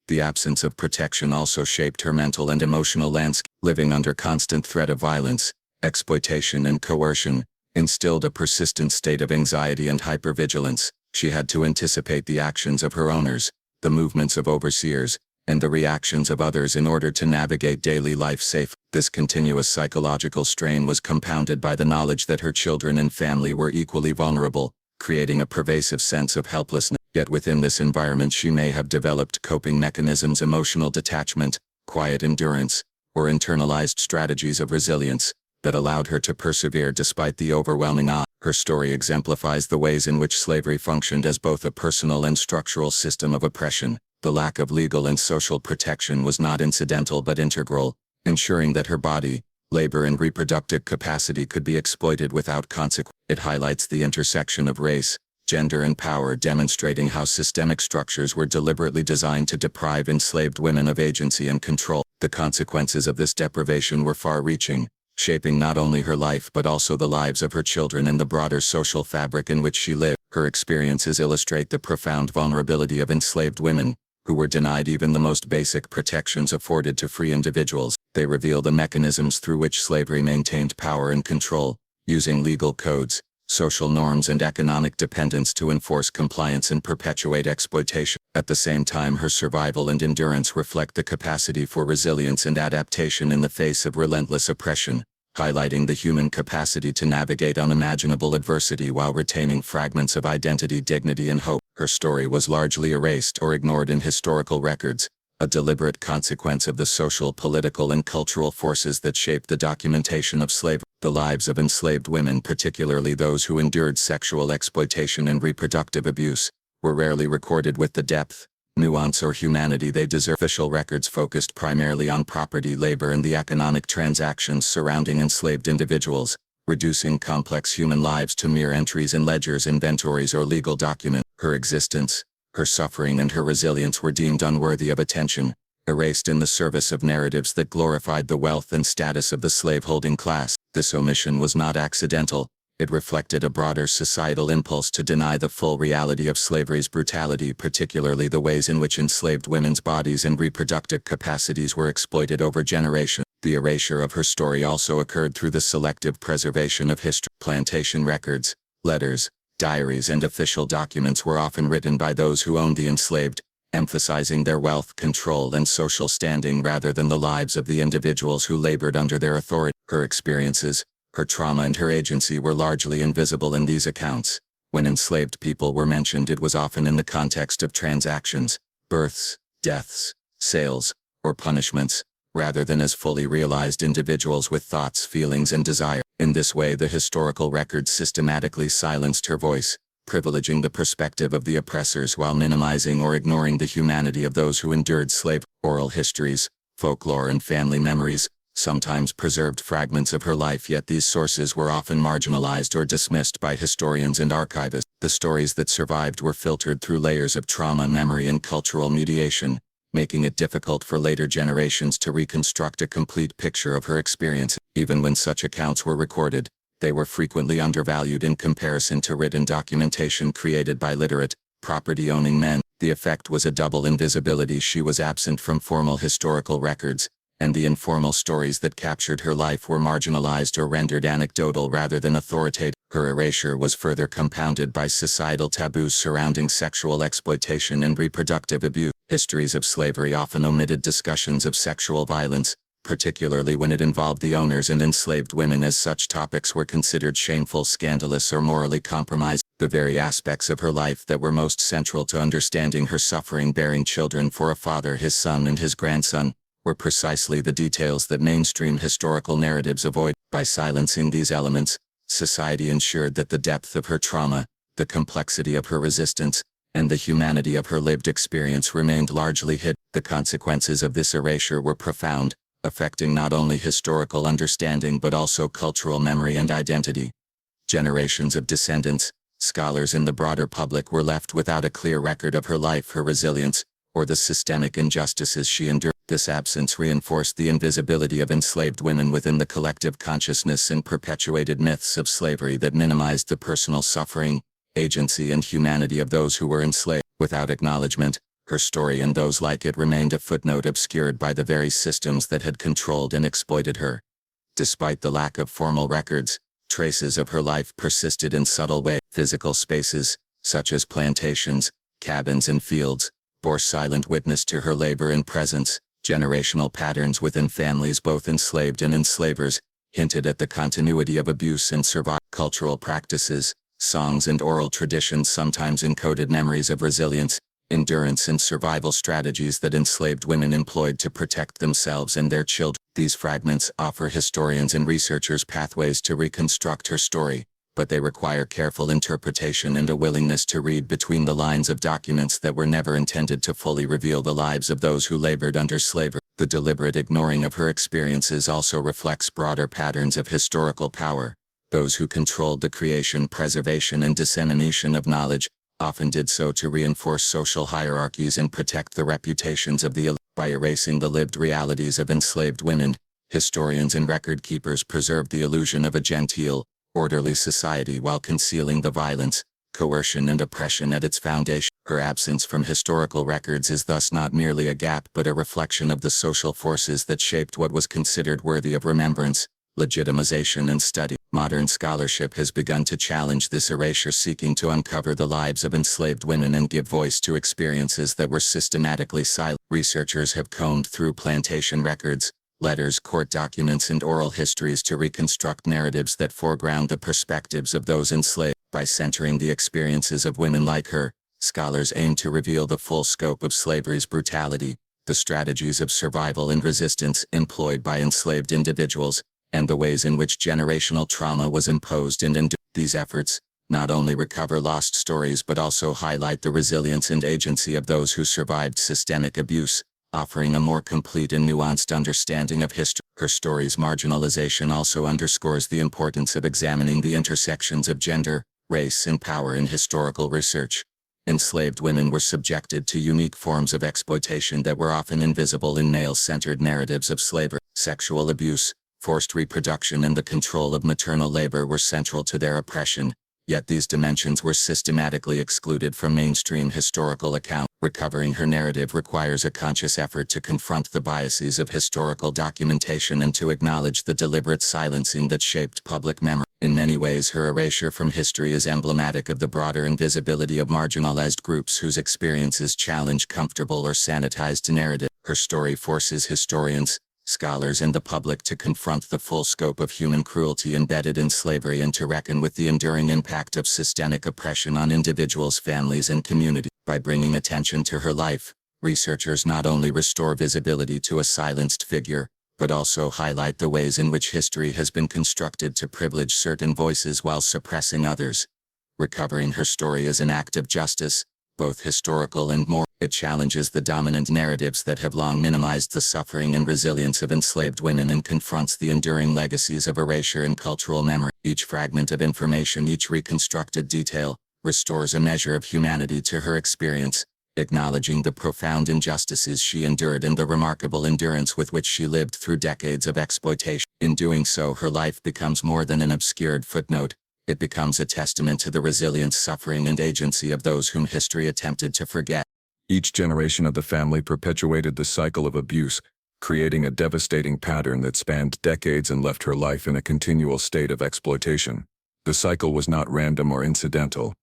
The absence of protection also shaped her mental and emotional landscape. Living under constant threat of violence, exploitation, and coercion instilled a persistent state of anxiety and hypervigilance. She had to anticipate the actions of her owners, the movements of overseers, and the reactions of others in order to navigate daily life safely. This continuous psychological strain was compounded by the knowledge that her children and family were equally vulnerable, creating a pervasive sense of helplessness. Yet within this environment, she may have developed coping mechanisms, emotional detachment, quiet endurance, or internalized strategies of resilience that allowed her to persevere despite the overwhelming odds. Her story exemplifies the ways in which slavery functioned as both a personal and structural system of oppression. The lack of legal and social protection was not incidental but integral, ensuring that her body, labor, and reproductive capacity could be exploited without consequence. It highlights the intersection of race, gender and power, demonstrating how systemic structures were deliberately designed to deprive enslaved women of agency and control. The consequences of this deprivation were far-reaching, shaping not only her life but also the lives of her children and the broader social fabric in which she lived. Her experiences illustrate the profound vulnerability of enslaved women, who were denied even the most basic protections afforded to free individuals. They reveal the mechanisms through which slavery maintained power and control, using legal codes, social norms and economic dependence to enforce compliance and perpetuate exploitation. At the same time, her survival and endurance reflect the capacity for resilience and adaptation in the face of relentless oppression, highlighting the human capacity to navigate unimaginable adversity while retaining fragments of identity, dignity and hope. Her story was largely erased or ignored in historical records, a deliberate consequence of the social, political and cultural forces that shaped the documentation of slavery. The lives of enslaved women, particularly those who endured sexual exploitation and reproductive abuse, were rarely recorded with the depth, nuance or humanity they deserve. Official records focused primarily on property, labor and the economic transactions surrounding enslaved individuals, reducing complex human lives to mere entries in ledgers, inventories or legal documents. Her existence, her suffering and her resilience were deemed unworthy of attention, erased in the service of narratives that glorified the wealth and status of the slaveholding class. This omission was not accidental. It reflected a broader societal impulse to deny the full reality of slavery's brutality, particularly the ways in which enslaved women's bodies and reproductive capacities were exploited over generations. The erasure of her story also occurred through the selective preservation of history. Plantation records, letters, diaries and official documents were often written by those who owned the enslaved, emphasizing their wealth, control and social standing rather than the lives of the individuals who labored under their authority. Her experiences, her trauma and her agency were largely invisible in these accounts. When enslaved people were mentioned, it was often in the context of transactions, births, deaths, sales, or punishments, rather than as fully realized individuals with thoughts, feelings and desire. In this way, the historical records systematically silenced her voice, privileging the perspective of the oppressors while minimizing or ignoring the humanity of those who endured slavery. Oral histories, folklore and family memories sometimes preserved fragments of her life, yet these sources were often marginalized or dismissed by historians and archivists. The stories that survived were filtered through layers of trauma, memory and cultural mediation, making it difficult for later generations to reconstruct a complete picture of her experience. Even when such accounts were recorded, they were frequently undervalued in comparison to written documentation created by literate, property-owning men. The effect was a double invisibility. She was absent from formal historical records, and the informal stories that captured her life were marginalized or rendered anecdotal rather than authoritative. Her erasure was further compounded by societal taboos surrounding sexual exploitation and reproductive abuse. Histories of slavery often omitted discussions of sexual violence, particularly when it involved the owners and enslaved women, as such topics were considered shameful, scandalous, or morally compromised. The very aspects of her life that were most central to understanding her suffering, bearing children for a father, his son and his grandson, were precisely the details that mainstream historical narratives avoid. By silencing these elements, society ensured that the depth of her trauma, the complexity of her resistance, and the humanity of her lived experience remained largely hidden. The consequences of this erasure were profound, affecting not only historical understanding but also cultural memory and identity. Generations of descendants, scholars and the broader public were left without a clear record of her life, her resilience, or the systemic injustices she endured. This absence reinforced the invisibility of enslaved women within the collective consciousness and perpetuated myths of slavery that minimized the personal suffering, agency and humanity of those who were enslaved. Without acknowledgement, her story and those like it remained a footnote, obscured by the very systems that had controlled and exploited her. Despite the lack of formal records, traces of her life persisted in subtle ways. Physical spaces, such as plantations, cabins and fields, bore silent witness to her labor and presence. Generational patterns within families, both enslaved and enslavers, hinted at the continuity of abuse and survival. Cultural practices, songs and oral traditions sometimes encoded memories of resilience, endurance and survival strategies that enslaved women employed to protect themselves and their children. These fragments offer historians and researchers pathways to reconstruct her story, but they require careful interpretation and a willingness to read between the lines of documents that were never intended to fully reveal the lives of those who labored under slavery. The deliberate ignoring of her experiences also reflects broader patterns of historical power, Those who controlled the creation, preservation, and dissemination of knowledge often did so to reinforce social hierarchies and protect the reputations of the elite. By erasing the lived realities of enslaved women, historians and record keepers preserved the illusion of a genteel, orderly society while concealing the violence, coercion, and oppression at its foundation. Her absence from historical records is thus not merely a gap but a reflection of the social forces that shaped what was considered worthy of remembrance, legitimization, and study. Modern scholarship has begun to challenge this erasure, seeking to uncover the lives of enslaved women and give voice to experiences that were systematically silent. Researchers have combed through plantation records, letters, court documents, and oral histories to reconstruct narratives that foreground the perspectives of those enslaved. By centering the experiences of women like her, scholars aim to reveal the full scope of slavery's brutality, the strategies of survival and resistance employed by enslaved individuals, and the ways in which generational trauma was imposed and endured. These efforts not only recover lost stories but also highlight the resilience and agency of those who survived systemic abuse, offering a more complete and nuanced understanding of history. Her story's marginalization also underscores the importance of examining the intersections of gender, race, and power in historical research. Enslaved women were subjected to unique forms of exploitation that were often invisible in male-centered narratives of slavery. Sexual abuse, forced reproduction, and the control of maternal labor were central to their oppression, yet these dimensions were systematically excluded from mainstream historical account. Recovering her narrative requires a conscious effort to confront the biases of historical documentation and to acknowledge the deliberate silencing that shaped public memory. In many ways, her erasure from history is emblematic of the broader invisibility of marginalized groups whose experiences challenge comfortable or sanitized narrative. Her story forces historians, scholars, and the public to confront the full scope of human cruelty embedded in slavery and to reckon with the enduring impact of systemic oppression on individuals, families, and communities. By bringing attention to her life, researchers not only restore visibility to a silenced figure, but also highlight the ways in which history has been constructed to privilege certain voices while suppressing others. Recovering her story is an act of justice, both historical and moral. It challenges the dominant narratives that have long minimized the suffering and resilience of enslaved women and confronts the enduring legacies of erasure in cultural memory. Each fragment of information, each reconstructed detail, restores a measure of humanity to her experience, acknowledging the profound injustices she endured and the remarkable endurance with which she lived through decades of exploitation. In doing so, her life becomes more than an obscured footnote. It becomes a testament to the resilience, suffering, and agency of those whom history attempted to forget. Each generation of the family perpetuated the cycle of abuse, creating a devastating pattern that spanned decades and left her life in a continual state of exploitation. The cycle was not random or incidental.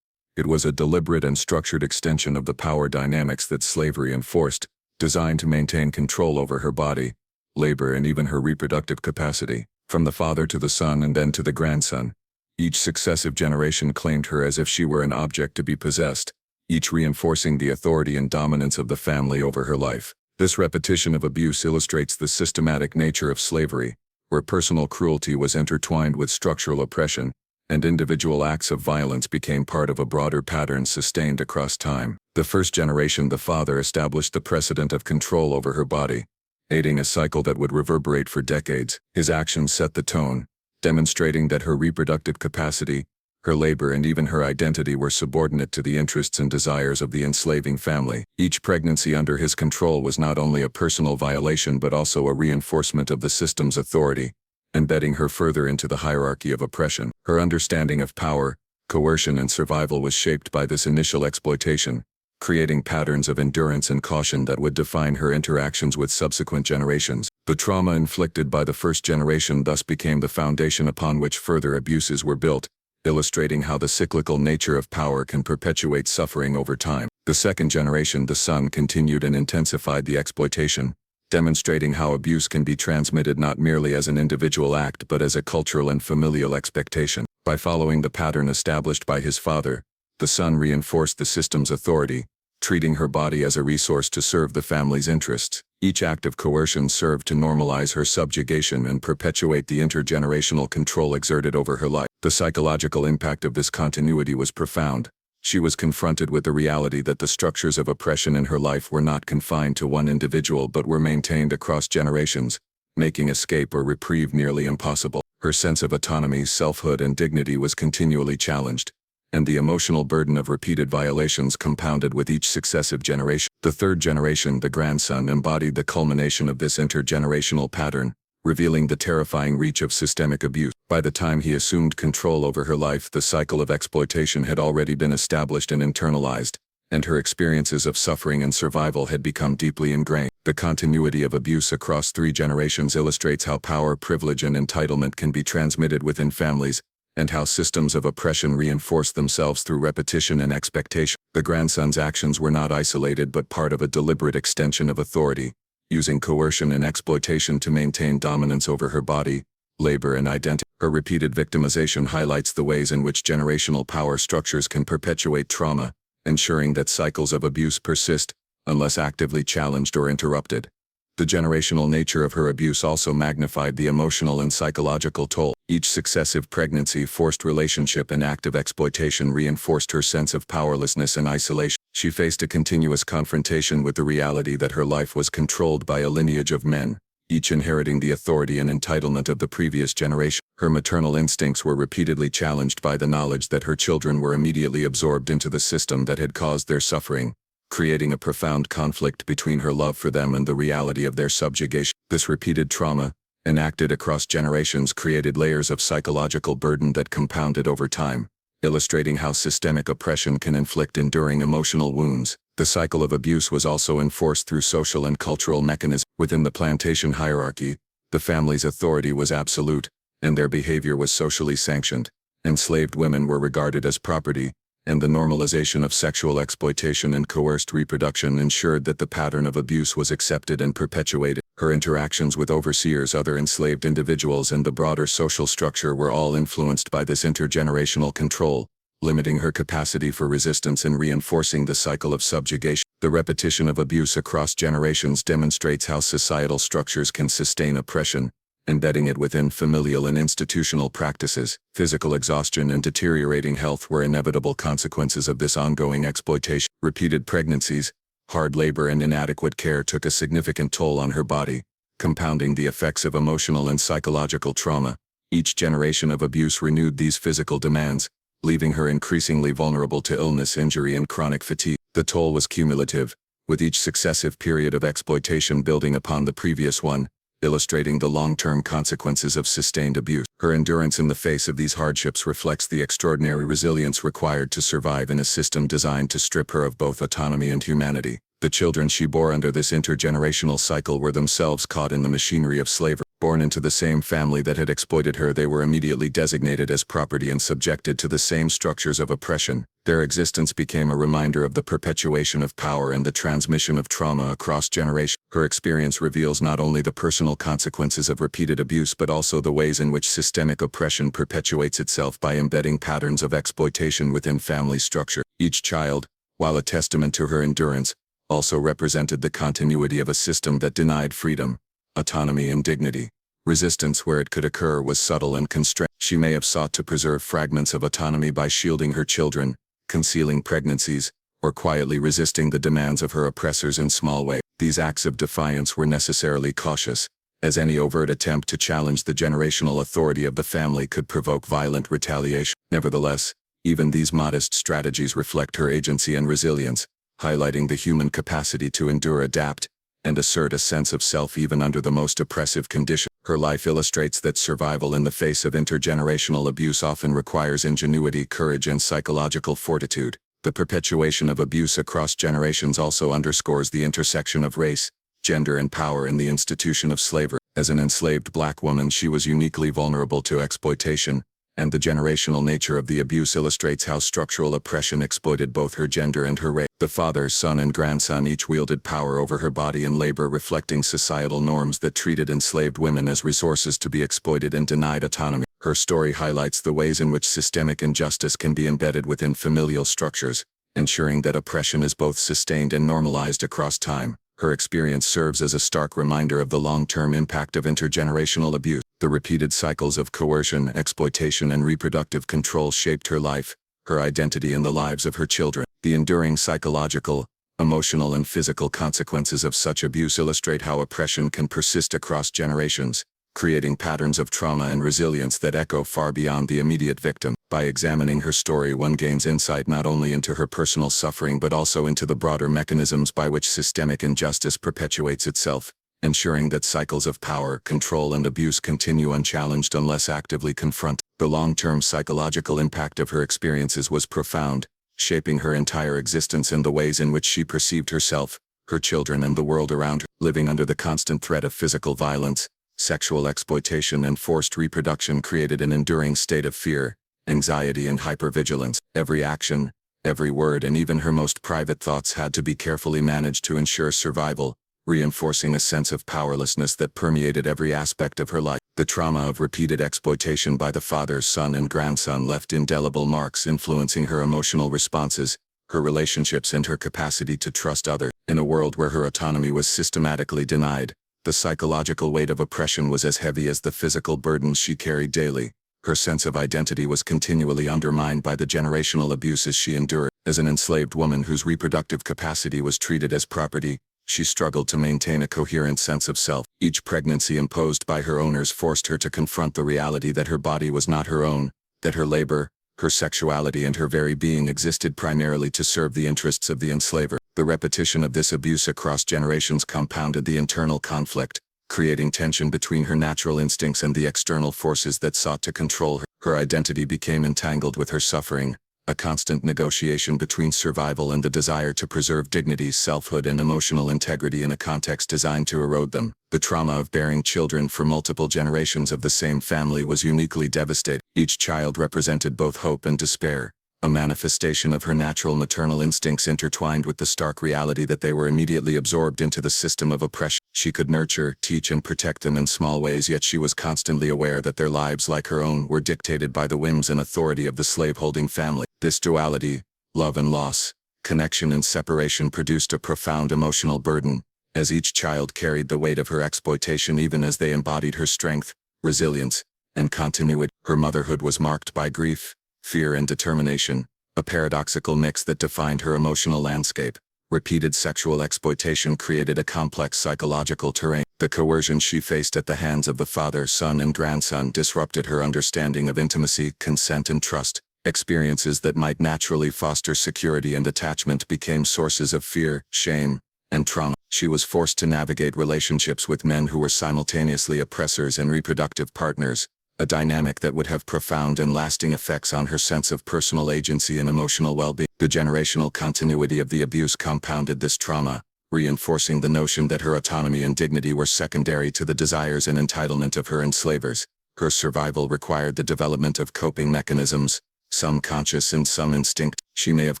It was a deliberate and structured extension of the power dynamics that slavery enforced, designed to maintain control over her body, labor, and even her reproductive capacity. From the father to the son and then to the grandson, each successive generation claimed her as if she were an object to be possessed, each reinforcing the authority and dominance of the family over her life. This repetition of abuse illustrates the systematic nature of slavery, where personal cruelty was intertwined with structural oppression, and individual acts of violence became part of a broader pattern sustained across time. The first generation, the father, established the precedent of control over her body, aiding a cycle that would reverberate for decades. His actions set the tone, demonstrating that her reproductive capacity, her labor, and even her identity were subordinate to the interests and desires of the enslaving family. Each pregnancy under his control was not only a personal violation but also a reinforcement of the system's authority, embedding her further into the hierarchy of oppression. Her understanding of power, coercion, and survival was shaped by this initial exploitation, creating patterns of endurance and caution that would define her interactions with subsequent generations. The trauma inflicted by the first generation thus became the foundation upon which further abuses were built, illustrating how the cyclical nature of power can perpetuate suffering over time. The second generation, the son, continued and intensified the exploitation, demonstrating how abuse can be transmitted not merely as an individual act but as a cultural and familial expectation. By following the pattern established by his father, the son reinforced the system's authority, treating her body as a resource to serve the family's interests. Each act of coercion served to normalize her subjugation and perpetuate the intergenerational control exerted over her life. The psychological impact of this continuity was profound. She was confronted with the reality that the structures of oppression in her life were not confined to one individual but were maintained across generations, making escape or reprieve nearly impossible. Her sense of autonomy, selfhood, and dignity was continually challenged, and the emotional burden of repeated violations compounded with each successive generation. The third generation, the grandson, embodied the culmination of this intergenerational pattern, revealing the terrifying reach of systemic abuse. By the time he assumed control over her life, the cycle of exploitation had already been established and internalized, and her experiences of suffering and survival had become deeply ingrained. The continuity of abuse across 3 generations illustrates how power, privilege, and entitlement can be transmitted within families, and how systems of oppression reinforce themselves through repetition and expectation. The grandson's actions were not isolated but part of a deliberate extension of authority, using coercion and exploitation to maintain dominance over her body, labor, and identity. Her repeated victimization highlights the ways in which generational power structures can perpetuate trauma, ensuring that cycles of abuse persist, unless actively challenged or interrupted. The generational nature of her abuse also magnified the emotional and psychological toll. Each successive pregnancy, forced relationship, and active exploitation reinforced her sense of powerlessness and isolation. She faced a continuous confrontation with the reality that her life was controlled by a lineage of men, each inheriting the authority and entitlement of the previous generation. Her maternal instincts were repeatedly challenged by the knowledge that her children were immediately absorbed into the system that had caused their suffering, creating a profound conflict between her love for them and the reality of their subjugation. This repeated trauma, enacted across generations, created layers of psychological burden that compounded over time, illustrating how systemic oppression can inflict enduring emotional wounds. The cycle of abuse was also enforced through social and cultural mechanisms. Within the plantation hierarchy, the family's authority was absolute, and their behavior was socially sanctioned. Enslaved women were regarded as property, and the normalization of sexual exploitation and coerced reproduction ensured that the pattern of abuse was accepted and perpetuated. Her interactions with overseers, other enslaved individuals, and the broader social structure were all influenced by this intergenerational control, limiting her capacity for resistance and reinforcing the cycle of subjugation. The repetition of abuse across generations demonstrates how societal structures can sustain oppression, embedding it within familial and institutional practices. Physical exhaustion and deteriorating health were inevitable consequences of this ongoing exploitation. Repeated pregnancies, hard labor, and inadequate care took a significant toll on her body, compounding the effects of emotional and psychological trauma. Each generation of abuse renewed these physical demands, leaving her increasingly vulnerable to illness, injury, and chronic fatigue. The toll was cumulative, with each successive period of exploitation building upon the previous one, illustrating the long-term consequences of sustained abuse. Her endurance in the face of these hardships reflects the extraordinary resilience required to survive in a system designed to strip her of both autonomy and humanity. The children she bore under this intergenerational cycle were themselves caught in the machinery of slavery. Born into the same family that had exploited her, they were immediately designated as property and subjected to the same structures of oppression. Their existence became a reminder of the perpetuation of power and the transmission of trauma across generations. Her experience reveals not only the personal consequences of repeated abuse but also the ways in which systemic oppression perpetuates itself by embedding patterns of exploitation within family structure. Each child, while a testament to her endurance, also represented the continuity of a system that denied freedom, autonomy, and dignity. Resistance where it could occur was subtle and constrained. She may have sought to preserve fragments of autonomy by shielding her children, concealing pregnancies, or quietly resisting the demands of her oppressors in small ways. These acts of defiance were necessarily cautious, as any overt attempt to challenge the generational authority of the family could provoke violent retaliation. Nevertheless, even these modest strategies reflect her agency and resilience, highlighting the human capacity to endure, adapt, and assert a sense of self even under the most oppressive conditions. Her life illustrates that survival in the face of intergenerational abuse often requires ingenuity, courage, and psychological fortitude. The perpetuation of abuse across generations also underscores the intersection of race, gender, and power in the institution of slavery. As an enslaved Black woman, she was uniquely vulnerable to exploitation, and the generational nature of the abuse illustrates how structural oppression exploited both her gender and her race. The father, son, and grandson each wielded power over her body and labor, reflecting societal norms that treated enslaved women as resources to be exploited and denied autonomy. Her story highlights the ways in which systemic injustice can be embedded within familial structures, ensuring that oppression is both sustained and normalized across time. Her experience serves as a stark reminder of the long-term impact of intergenerational abuse. The repeated cycles of coercion, exploitation, and reproductive control shaped her life, her identity, and the lives of her children. The enduring psychological, emotional, and physical consequences of such abuse illustrate how oppression can persist across generations, creating patterns of trauma and resilience that echo far beyond the immediate victim. By examining her story, one gains insight not only into her personal suffering but also into the broader mechanisms by which systemic injustice perpetuates itself, ensuring that cycles of power, control, and abuse continue unchallenged unless actively confronted. The long-term psychological impact of her experiences was profound, shaping her entire existence and the ways in which she perceived herself, her children, and the world around her. Living under the constant threat of physical violence, sexual exploitation, and forced reproduction created an enduring state of fear, anxiety, and hypervigilance. Every action, every word, and even her most private thoughts had to be carefully managed to ensure survival, reinforcing a sense of powerlessness that permeated every aspect of her life. The trauma of repeated exploitation by the father, son, and grandson left indelible marks, influencing her emotional responses, her relationships, and her capacity to trust others. In a world where her autonomy was systematically denied, the psychological weight of oppression was as heavy as the physical burdens she carried daily. Her sense of identity was continually undermined by the generational abuses she endured. As an enslaved woman whose reproductive capacity was treated as property, she struggled to maintain a coherent sense of self. Each pregnancy imposed by her owners forced her to confront the reality that her body was not her own, that her labor, her sexuality, and her very being existed primarily to serve the interests of the enslaver. The repetition of this abuse across generations compounded the internal conflict, creating tension between her natural instincts and the external forces that sought to control her. Her identity became entangled with her suffering, a constant negotiation between survival and the desire to preserve dignity, selfhood, and emotional integrity in a context designed to erode them. The trauma of bearing children for multiple generations of the same family was uniquely devastating. Each child represented both hope and despair, a manifestation of her natural maternal instincts intertwined with the stark reality that they were immediately absorbed into the system of oppression. She could nurture, teach, and protect them in small ways, yet she was constantly aware that their lives, like her own, were dictated by the whims and authority of the slave-holding family. This duality, love and loss, connection and separation, produced a profound emotional burden, as each child carried the weight of her exploitation even as they embodied her strength, resilience, and continuity. Her motherhood was marked by grief, fear, and determination, a paradoxical mix that defined her emotional landscape. Repeated sexual exploitation created a complex psychological terrain. The coercion she faced at the hands of the father, son, and grandson disrupted her understanding of intimacy, consent, and trust. Experiences that might naturally foster security and attachment became sources of fear, shame, and trauma. She was forced to navigate relationships with men who were simultaneously oppressors and reproductive partners, a dynamic that would have profound and lasting effects on her sense of personal agency and emotional well-being. The generational continuity of the abuse compounded this trauma, reinforcing the notion that her autonomy and dignity were secondary to the desires and entitlement of her enslavers. Her survival required the development of coping mechanisms, some conscious and some instinct. She may have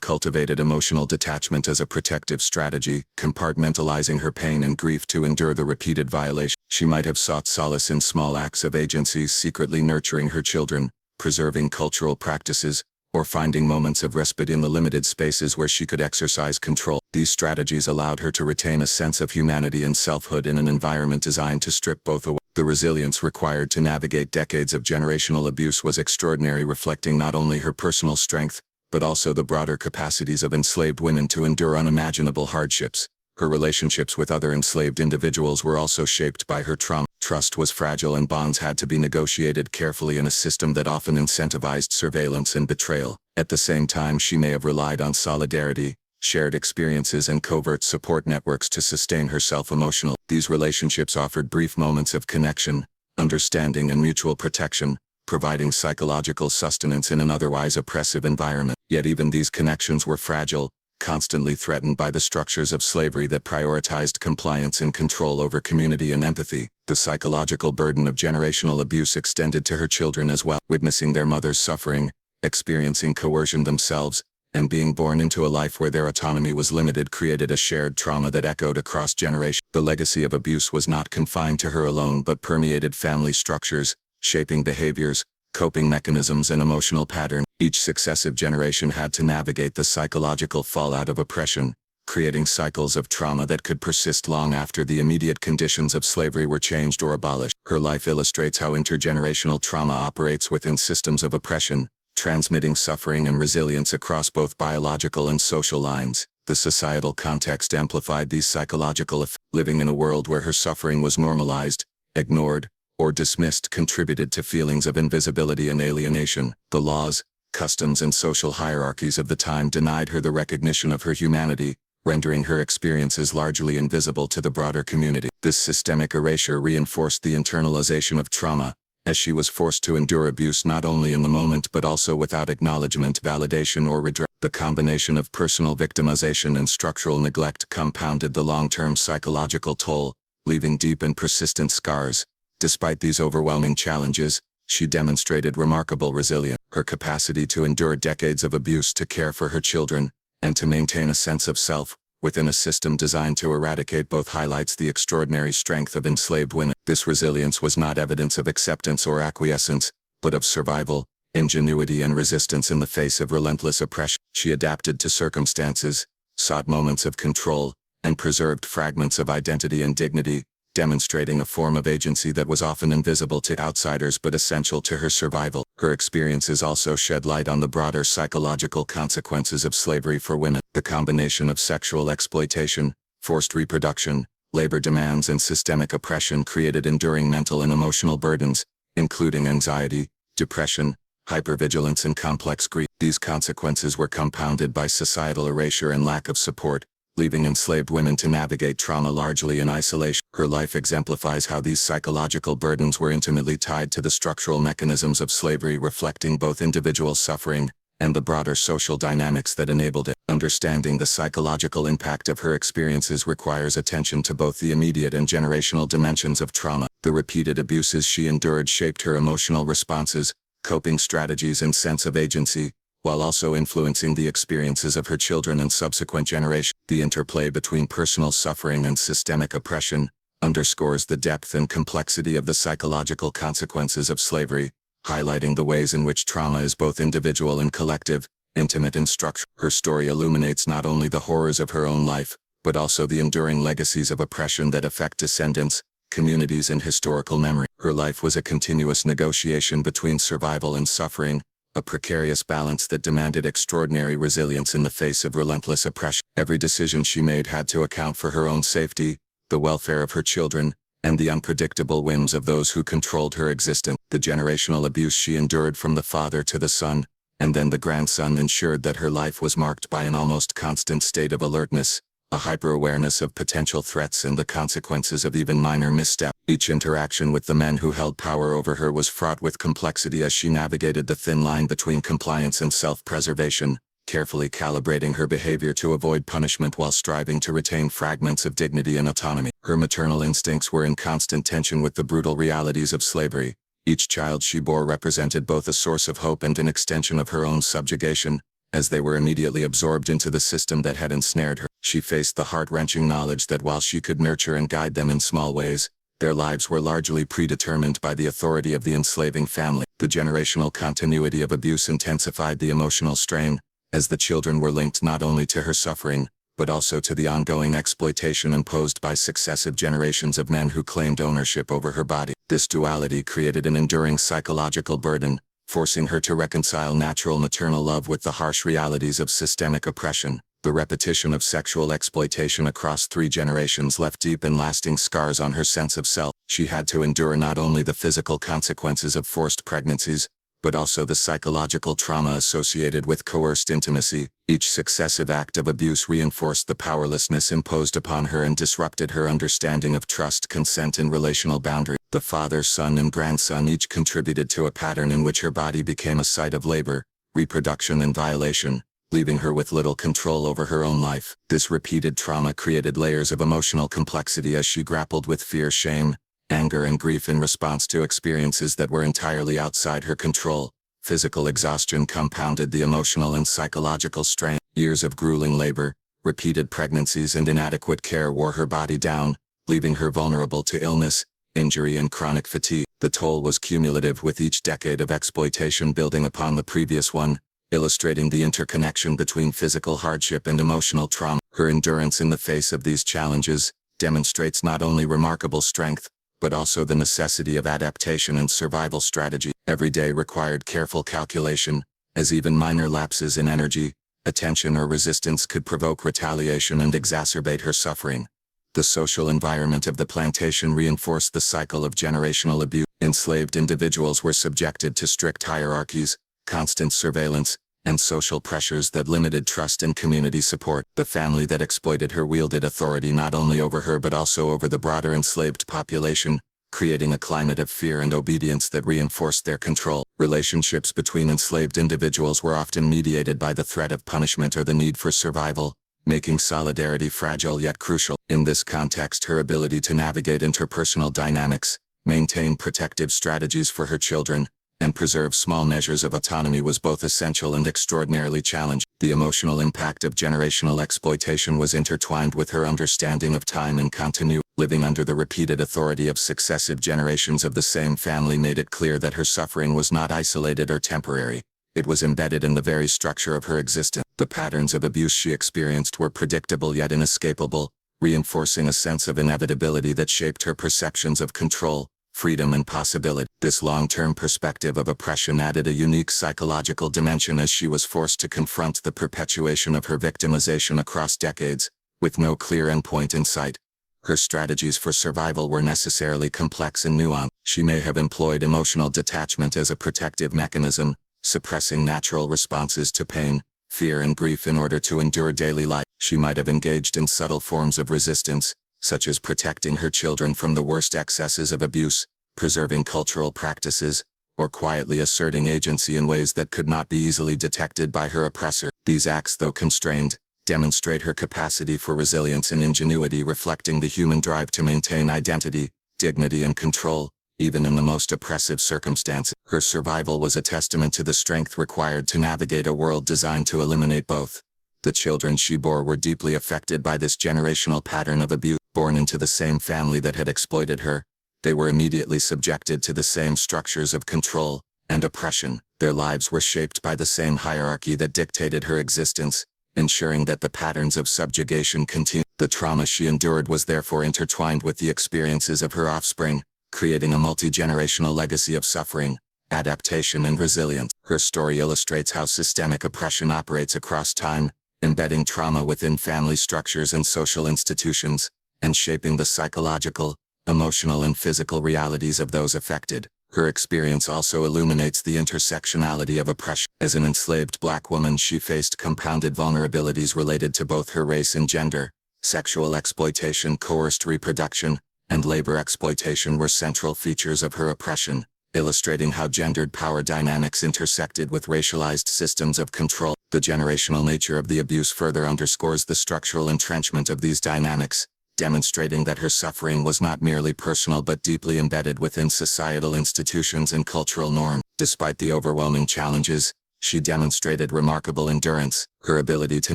cultivated emotional detachment as a protective strategy, compartmentalizing her pain and grief to endure the repeated violation. She might have sought solace in small acts of agency, secretly nurturing her children, preserving cultural practices, or finding moments of respite in the limited spaces where she could exercise control. These strategies allowed her to retain a sense of humanity and selfhood in an environment designed to strip both away. The resilience required to navigate decades of generational abuse was extraordinary, reflecting not only her personal strength, but also the broader capacities of enslaved women to endure unimaginable hardships. Her relationships with other enslaved individuals were also shaped by her trauma. Trust was fragile and bonds had to be negotiated carefully in a system that often incentivized surveillance and betrayal. At the same time, she may have relied on solidarity, shared experiences, and covert support networks to sustain herself emotionally. These relationships offered brief moments of connection, understanding, and mutual protection, providing psychological sustenance in an otherwise oppressive environment. Yet even these connections were fragile, constantly threatened by the structures of slavery that prioritized compliance and control over community and empathy. The psychological burden of generational abuse extended to her children as well. Witnessing their mother's suffering, experiencing coercion themselves, and being born into a life where their autonomy was limited created a shared trauma that echoed across generations. The legacy of abuse was not confined to her alone but permeated family structures, shaping behaviors, coping mechanisms, and emotional patterns. Each successive generation had to navigate the psychological fallout of oppression, creating cycles of trauma that could persist long after the immediate conditions of slavery were changed or abolished. Her life illustrates how intergenerational trauma operates within systems of oppression, transmitting suffering and resilience across both biological and social lines. The societal context amplified these psychological effects. Living in a world where her suffering was normalized, ignored, or dismissed contributed to feelings of invisibility and alienation. The laws, customs and social hierarchies of the time denied her the recognition of her humanity, rendering her experiences largely invisible to the broader community. This systemic erasure reinforced the internalization of trauma, as she was forced to endure abuse not only in the moment but also without acknowledgement, validation or redress. The combination of personal victimization and structural neglect compounded the long-term psychological toll, leaving deep and persistent scars. Despite these overwhelming challenges, she demonstrated remarkable resilience. Her capacity to endure decades of abuse to care for her children, and to maintain a sense of self, within a system designed to eradicate both, highlights the extraordinary strength of enslaved women. This resilience was not evidence of acceptance or acquiescence, but of survival, ingenuity and resistance in the face of relentless oppression. She adapted to circumstances, sought moments of control, and preserved fragments of identity and dignity, demonstrating a form of agency that was often invisible to outsiders but essential to her survival. Her experiences also shed light on the broader psychological consequences of slavery for women. The combination of sexual exploitation, forced reproduction, labor demands and systemic oppression created enduring mental and emotional burdens, including anxiety, depression, hypervigilance and complex grief. These consequences were compounded by societal erasure and lack of support, leaving enslaved women to navigate trauma largely in isolation. Her life exemplifies how these psychological burdens were intimately tied to the structural mechanisms of slavery, reflecting both individual suffering and the broader social dynamics that enabled it. Understanding the psychological impact of her experiences requires attention to both the immediate and generational dimensions of trauma. The repeated abuses she endured shaped her emotional responses, coping strategies and sense of agency, while also influencing the experiences of her children and subsequent generations. The interplay between personal suffering and systemic oppression underscores the depth and complexity of the psychological consequences of slavery, highlighting the ways in which trauma is both individual and collective, intimate and structural. Her story illuminates not only the horrors of her own life, but also the enduring legacies of oppression that affect descendants, communities and historical memory. Her life was a continuous negotiation between survival and suffering, a precarious balance that demanded extraordinary resilience in the face of relentless oppression. Every decision she made had to account for her own safety, the welfare of her children, and the unpredictable whims of those who controlled her existence. The generational abuse she endured from the father to the son, and then the grandson, ensured that her life was marked by an almost constant state of alertness, a hyper-awareness of potential threats and the consequences of even minor missteps. Each interaction with the men who held power over her was fraught with complexity as she navigated the thin line between compliance and self-preservation, carefully calibrating her behavior to avoid punishment while striving to retain fragments of dignity and autonomy. Her maternal instincts were in constant tension with the brutal realities of slavery. Each child she bore represented both a source of hope and an extension of her own subjugation, as they were immediately absorbed into the system that had ensnared her. She faced the heart-wrenching knowledge that while she could nurture and guide them in small ways, their lives were largely predetermined by the authority of the enslaving family. The generational continuity of abuse intensified the emotional strain, as the children were linked not only to her suffering, but also to the ongoing exploitation imposed by successive generations of men who claimed ownership over her body. This duality created an enduring psychological burden, forcing her to reconcile natural maternal love with the harsh realities of systemic oppression. The repetition of sexual exploitation across 3 generations left deep and lasting scars on her sense of self. She had to endure not only the physical consequences of forced pregnancies, but also the psychological trauma associated with coerced intimacy. Each successive act of abuse reinforced the powerlessness imposed upon her and disrupted her understanding of trust, consent, and relational boundaries. The father, son, and grandson each contributed to a pattern in which her body became a site of labor, reproduction, and violation, leaving her with little control over her own life. This repeated trauma created layers of emotional complexity as she grappled with fear, shame, anger, and grief in response to experiences that were entirely outside her control. Physical exhaustion compounded the emotional and psychological strain. Years of grueling labor, repeated pregnancies, and inadequate care wore her body down, leaving her vulnerable to illness, injury, and chronic fatigue. The toll was cumulative, with each decade of exploitation building upon the previous one, illustrating the interconnection between physical hardship and emotional trauma. Her endurance in the face of these challenges demonstrates not only remarkable strength, but also the necessity of adaptation and survival strategy. Every day required careful calculation, as even minor lapses in energy, attention, or resistance could provoke retaliation and exacerbate her suffering. The social environment of the plantation reinforced the cycle of generational abuse. Enslaved individuals were subjected to strict hierarchies, constant surveillance, and social pressures that limited trust and community support. The family that exploited her wielded authority not only over her but also over the broader enslaved population, creating a climate of fear and obedience that reinforced their control. Relationships between enslaved individuals were often mediated by the threat of punishment or the need for survival, making solidarity fragile yet crucial. In this context, her ability to navigate interpersonal dynamics, maintain protective strategies for her children, and preserve small measures of autonomy was both essential and extraordinarily challenging. The emotional impact of generational exploitation was intertwined with her understanding of time and continuity. Living under the repeated authority of successive generations of the same family made it clear that her suffering was not isolated or temporary. It was embedded in the very structure of her existence. The patterns of abuse she experienced were predictable yet inescapable, reinforcing a sense of inevitability that shaped her perceptions of control, freedom, and possibility. This long-term perspective of oppression added a unique psychological dimension as she was forced to confront the perpetuation of her victimization across decades, with no clear endpoint in sight. Her strategies for survival were necessarily complex and nuanced. She may have employed emotional detachment as a protective mechanism, suppressing natural responses to pain, fear, and grief in order to endure daily life. She might have engaged in subtle forms of resistance, such as protecting her children from the worst excesses of abuse, preserving cultural practices, or quietly asserting agency in ways that could not be easily detected by her oppressor. These acts, though constrained, demonstrate her capacity for resilience and ingenuity, reflecting the human drive to maintain identity, dignity, and control, even in the most oppressive circumstances. Her survival was a testament to the strength required to navigate a world designed to eliminate both. The children she bore were deeply affected by this generational pattern of abuse. Born into the same family that had exploited her, they were immediately subjected to the same structures of control and oppression. Their lives were shaped by the same hierarchy that dictated her existence, ensuring that the patterns of subjugation continued. The trauma she endured was therefore intertwined with the experiences of her offspring, creating a multi-generational legacy of suffering, adaptation, and resilience. Her story illustrates how systemic oppression operates across time, embedding trauma within family structures and social institutions, and shaping the psychological, emotional, and physical realities of those affected. Her experience also illuminates the intersectionality of oppression. As an enslaved Black woman, she faced compounded vulnerabilities related to both her race and gender. Sexual exploitation, coerced reproduction, and labor exploitation were central features of her oppression, illustrating how gendered power dynamics intersected with racialized systems of control. The generational nature of the abuse further underscores the structural entrenchment of these dynamics, demonstrating that her suffering was not merely personal but deeply embedded within societal institutions and cultural norms. Despite the overwhelming challenges, she demonstrated remarkable endurance. Her ability to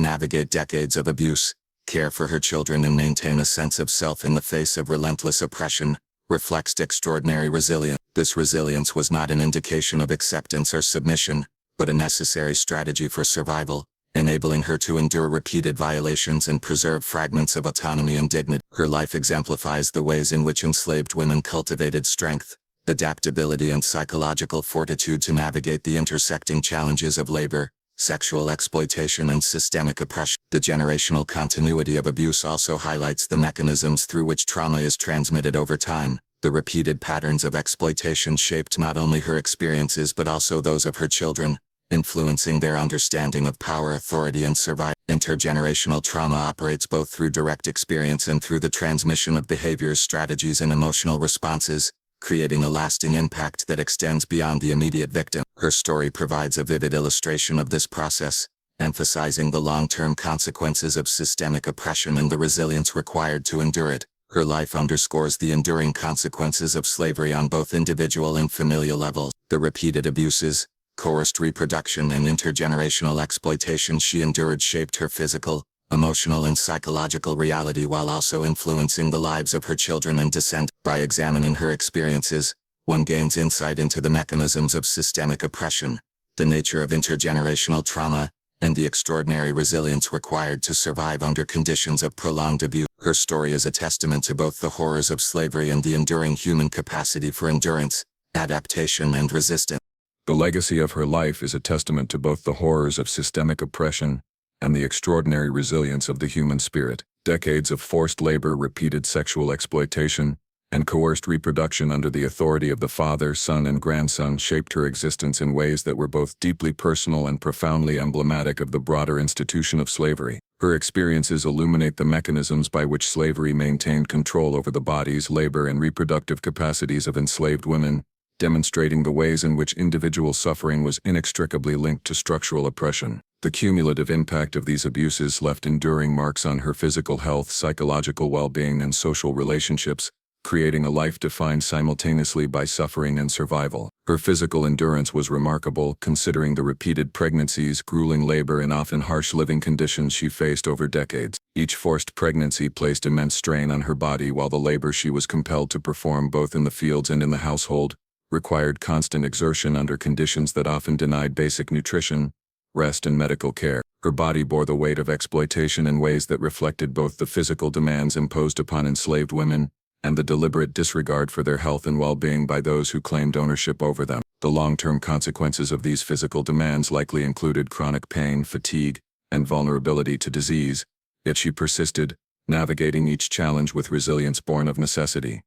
navigate decades of abuse, care for her children, and maintain a sense of self in the face of relentless oppression reflects extraordinary resilience. This resilience was not an indication of acceptance or submission, but a necessary strategy for survival, enabling her to endure repeated violations and preserve fragments of autonomy and dignity. Her life exemplifies the ways in which enslaved women cultivated strength, adaptability, and psychological fortitude to navigate the intersecting challenges of labor, sexual exploitation, and systemic oppression. The generational continuity of abuse also highlights the mechanisms through which trauma is transmitted over time. The repeated patterns of exploitation shaped not only her experiences but also those of her children, influencing their understanding of power, authority, and survival. Intergenerational trauma operates both through direct experience and through the transmission of behaviors, strategies, and emotional responses, creating a lasting impact that extends beyond the immediate victim. Her story provides a vivid illustration of this process, emphasizing the long-term consequences of systemic oppression and the resilience required to endure it. Her life underscores the enduring consequences of slavery on both individual and familial levels. The repeated abuses, coerced reproduction, and intergenerational exploitation she endured shaped her physical, emotional, and psychological reality while also influencing the lives of her children and descendants. By examining her experiences, one gains insight into the mechanisms of systemic oppression, the nature of intergenerational trauma, and the extraordinary resilience required to survive under conditions of prolonged abuse. Her story is a testament to both the horrors of slavery and the enduring human capacity for endurance, adaptation, and resistance. The legacy of her life is a testament to both the horrors of systemic oppression and the extraordinary resilience of the human spirit. Decades of forced labor, repeated sexual exploitation, and coerced reproduction under the authority of the father, son, and grandson shaped her existence in ways that were both deeply personal and profoundly emblematic of the broader institution of slavery. Her experiences illuminate the mechanisms by which slavery maintained control over the bodies, labor, and reproductive capacities of enslaved women, demonstrating the ways in which individual suffering was inextricably linked to structural oppression. The cumulative impact of these abuses left enduring marks on her physical health, psychological well-being, and social relationships, creating a life defined simultaneously by suffering and survival. Her physical endurance was remarkable, considering the repeated pregnancies, grueling labor, and often harsh living conditions she faced over decades. Each forced pregnancy placed immense strain on her body, while the labor she was compelled to perform both in the fields and in the household required constant exertion under conditions that often denied basic nutrition, rest, and medical care. Her body bore the weight of exploitation in ways that reflected both the physical demands imposed upon enslaved women and the deliberate disregard for their health and well-being by those who claimed ownership over them. The long-term consequences of these physical demands likely included chronic pain, fatigue, and vulnerability to disease, yet she persisted, navigating each challenge with resilience born of necessity.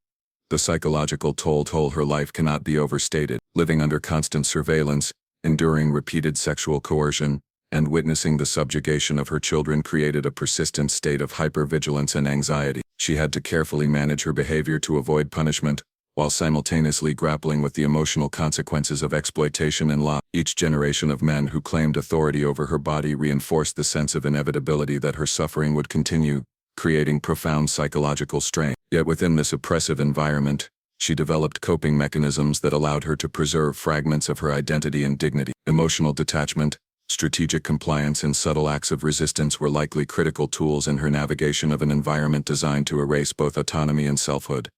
The psychological toll her life cannot be overstated. Living under constant surveillance, enduring repeated sexual coercion, and witnessing the subjugation of her children created a persistent state of hypervigilance and anxiety. She had to carefully manage her behavior to avoid punishment, while simultaneously grappling with the emotional consequences of exploitation and loss. Each generation of men who claimed authority over her body reinforced the sense of inevitability that her suffering would continue, creating profound psychological strain. Yet within this oppressive environment, she developed coping mechanisms that allowed her to preserve fragments of her identity and dignity. Emotional detachment, strategic compliance, and subtle acts of resistance were likely critical tools in her navigation of an environment designed to erase both autonomy and selfhood.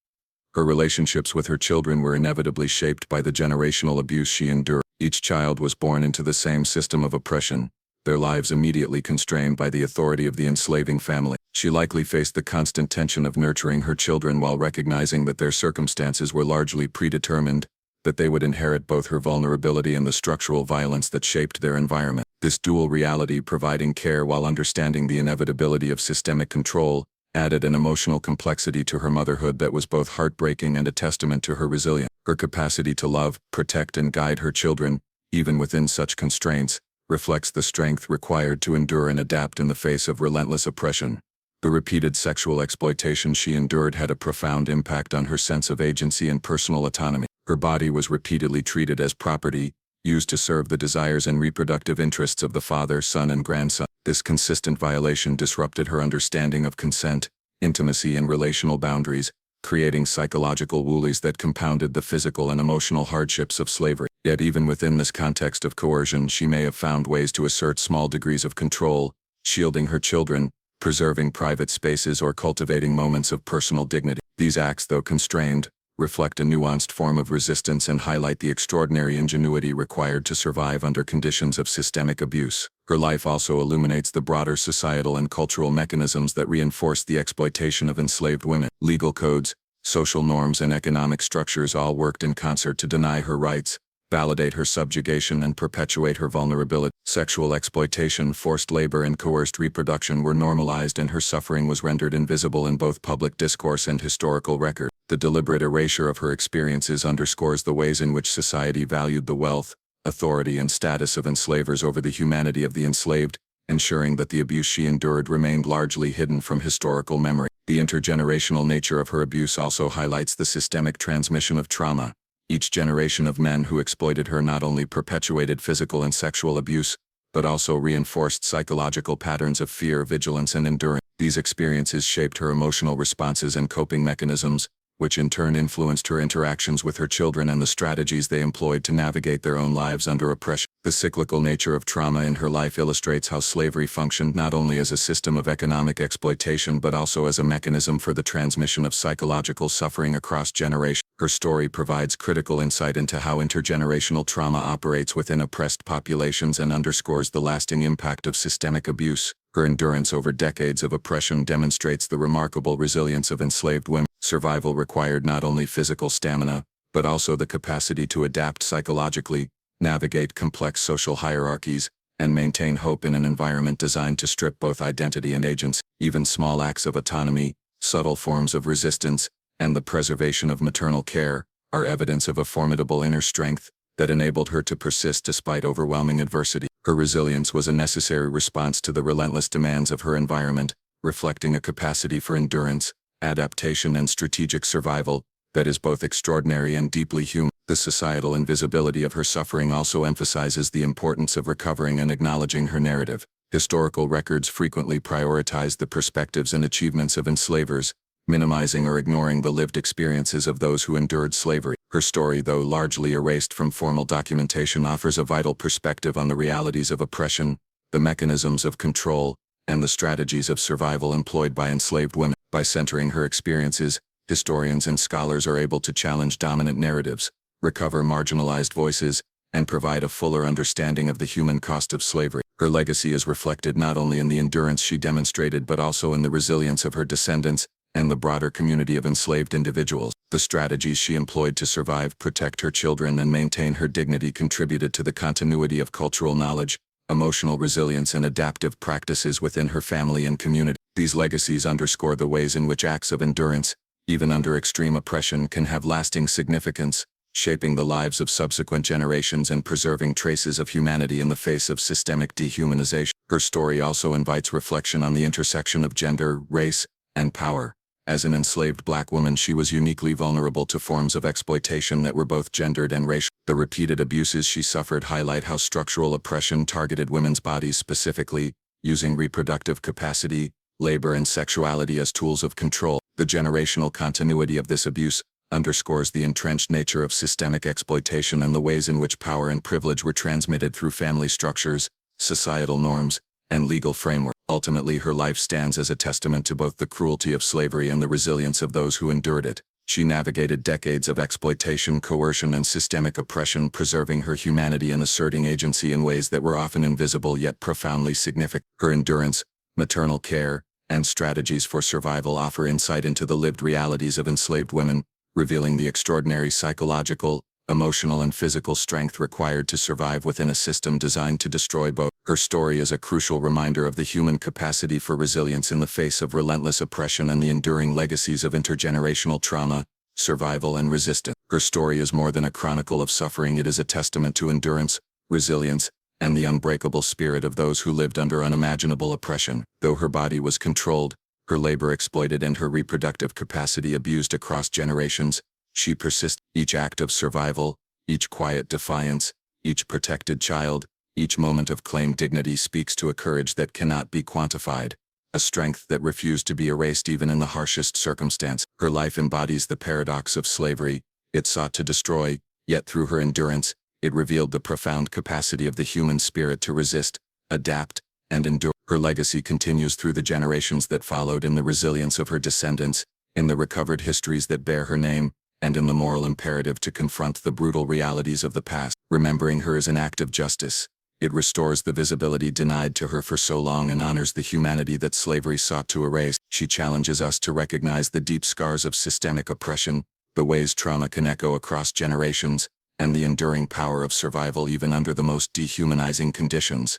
Her relationships with her children were inevitably shaped by the generational abuse she endured. Each child was born into the same system of oppression, their lives immediately constrained by the authority of the enslaving family. She likely faced the constant tension of nurturing her children while recognizing that their circumstances were largely predetermined, that they would inherit both her vulnerability and the structural violence that shaped their environment. This dual reality, providing care while understanding the inevitability of systemic control, added an emotional complexity to her motherhood that was both heartbreaking and a testament to her resilience. Her capacity to love, protect, and guide her children, even within such constraints, reflects the strength required to endure and adapt in the face of relentless oppression. The repeated sexual exploitation she endured had a profound impact on her sense of agency and personal autonomy. Her body was repeatedly treated as property, used to serve the desires and reproductive interests of the father, son, and grandson. This consistent violation disrupted her understanding of consent, intimacy, and relational boundaries, creating psychological wounds that compounded the physical and emotional hardships of slavery. Yet even within this context of coercion, she may have found ways to assert small degrees of control, shielding her children, preserving private spaces, or cultivating moments of personal dignity. These acts, though constrained, reflect a nuanced form of resistance and highlight the extraordinary ingenuity required to survive under conditions of systemic abuse. Her life also illuminates the broader societal and cultural mechanisms that reinforce the exploitation of enslaved women. Legal codes, social norms, and economic structures all worked in concert to deny her rights, validate her subjugation, and perpetuate her vulnerability. Sexual exploitation, forced labor, and coerced reproduction were normalized, and her suffering was rendered invisible in both public discourse and historical record. The deliberate erasure of her experiences underscores the ways in which society valued the wealth, authority, and status of enslavers over the humanity of the enslaved, ensuring that the abuse she endured remained largely hidden from historical memory. The intergenerational nature of her abuse also highlights the systemic transmission of trauma. Each generation of men who exploited her not only perpetuated physical and sexual abuse, but also reinforced psychological patterns of fear, vigilance, and endurance. These experiences shaped her emotional responses and coping mechanisms, which in turn influenced her interactions with her children and the strategies they employed to navigate their own lives under oppression. The cyclical nature of trauma in her life illustrates how slavery functioned not only as a system of economic exploitation but also as a mechanism for the transmission of psychological suffering across generations. Her story provides critical insight into how intergenerational trauma operates within oppressed populations and underscores the lasting impact of systemic abuse. Her endurance over decades of oppression demonstrates the remarkable resilience of enslaved women. Survival required not only physical stamina, but also the capacity to adapt psychologically, navigate complex social hierarchies, and maintain hope in an environment designed to strip both identity and agency. Even small acts of autonomy, subtle forms of resistance, and the preservation of maternal care are evidence of a formidable inner strength that enabled her to persist despite overwhelming adversity. Her resilience was a necessary response to the relentless demands of her environment, reflecting a capacity for endurance, adaptation, and strategic survival that is both extraordinary and deeply human. The societal invisibility of her suffering also emphasizes the importance of recovering and acknowledging her narrative. Historical records frequently prioritize the perspectives and achievements of enslavers, minimizing or ignoring the lived experiences of those who endured slavery. Her story, though largely erased from formal documentation, offers a vital perspective on the realities of oppression, the mechanisms of control, and the strategies of survival employed by enslaved women. By centering her experiences, historians and scholars are able to challenge dominant narratives, recover marginalized voices, and provide a fuller understanding of the human cost of slavery. Her legacy is reflected not only in the endurance she demonstrated but also in the resilience of her descendants and the broader community of enslaved individuals. The strategies she employed to survive, protect her children, and maintain her dignity contributed to the continuity of cultural knowledge, emotional resilience, and adaptive practices within her family and community. These legacies underscore the ways in which acts of endurance, even under extreme oppression, can have lasting significance, shaping the lives of subsequent generations and preserving traces of humanity in the face of systemic dehumanization. Her story also invites reflection on the intersection of gender, race, and power. As an enslaved Black woman, she was uniquely vulnerable to forms of exploitation that were both gendered and racial. The repeated abuses she suffered highlight how structural oppression targeted women's bodies specifically, using reproductive capacity, labor, and sexuality as tools of control. The generational continuity of this abuse underscores the entrenched nature of systemic exploitation and the ways in which power and privilege were transmitted through family structures, societal norms, and legal framework. Ultimately, her life stands as a testament to both the cruelty of slavery and the resilience of those who endured it. She navigated decades of exploitation, coercion, and systemic oppression, preserving her humanity and asserting agency in ways that were often invisible yet profoundly significant. Her endurance, maternal care, and strategies for survival offer insight into the lived realities of enslaved women, revealing the extraordinary psychological, emotional, and physical strength required to survive within a system designed to destroy both. Her story is a crucial reminder of the human capacity for resilience in the face of relentless oppression and the enduring legacies of intergenerational trauma, survival, and resistance. Her story is more than a chronicle of suffering. It is a testament to endurance, resilience, and the unbreakable spirit of those who lived under unimaginable oppression. Though her body was controlled, her labor exploited, and her reproductive capacity abused across generations, she persisted. Each act of survival, each quiet defiance, each protected child, each moment of claimed dignity speaks to a courage that cannot be quantified, a strength that refused to be erased even in the harshest circumstance. Her life embodies the paradox of slavery. It sought to destroy, yet through her endurance, it revealed the profound capacity of the human spirit to resist, adapt, and endure. Her legacy continues through the generations that followed in the resilience of her descendants, in the recovered histories that bear her name, and in the moral imperative to confront the brutal realities of the past. Remembering her is an act of justice. It restores the visibility denied to her for so long and honors the humanity that slavery sought to erase. She challenges us to recognize the deep scars of systemic oppression, the ways trauma can echo across generations, and the enduring power of survival even under the most dehumanizing conditions.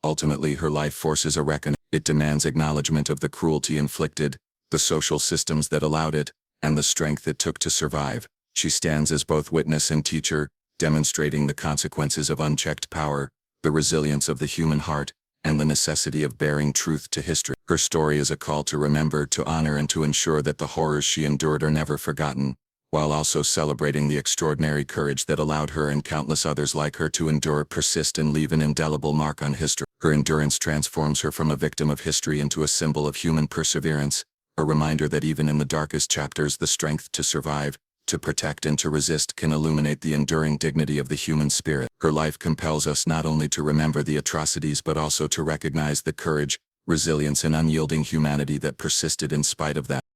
Ultimately, her life forces a reckoning. It demands acknowledgement of the cruelty inflicted, the social systems that allowed it, and the strength it took to survive. She stands as both witness and teacher, demonstrating the consequences of unchecked power, the resilience of the human heart, and the necessity of bearing truth to history. Her story is a call to remember, to honor, and to ensure that the horrors she endured are never forgotten, while also celebrating the extraordinary courage that allowed her and countless others like her to endure, persist, and leave an indelible mark on history. Her endurance transforms her from a victim of history into a symbol of human perseverance, a reminder that even in the darkest chapters, the strength to survive, to protect, and to resist can illuminate the enduring dignity of the human spirit. Her life compels us not only to remember the atrocities but also to recognize the courage, resilience, and unyielding humanity that persisted in spite of them.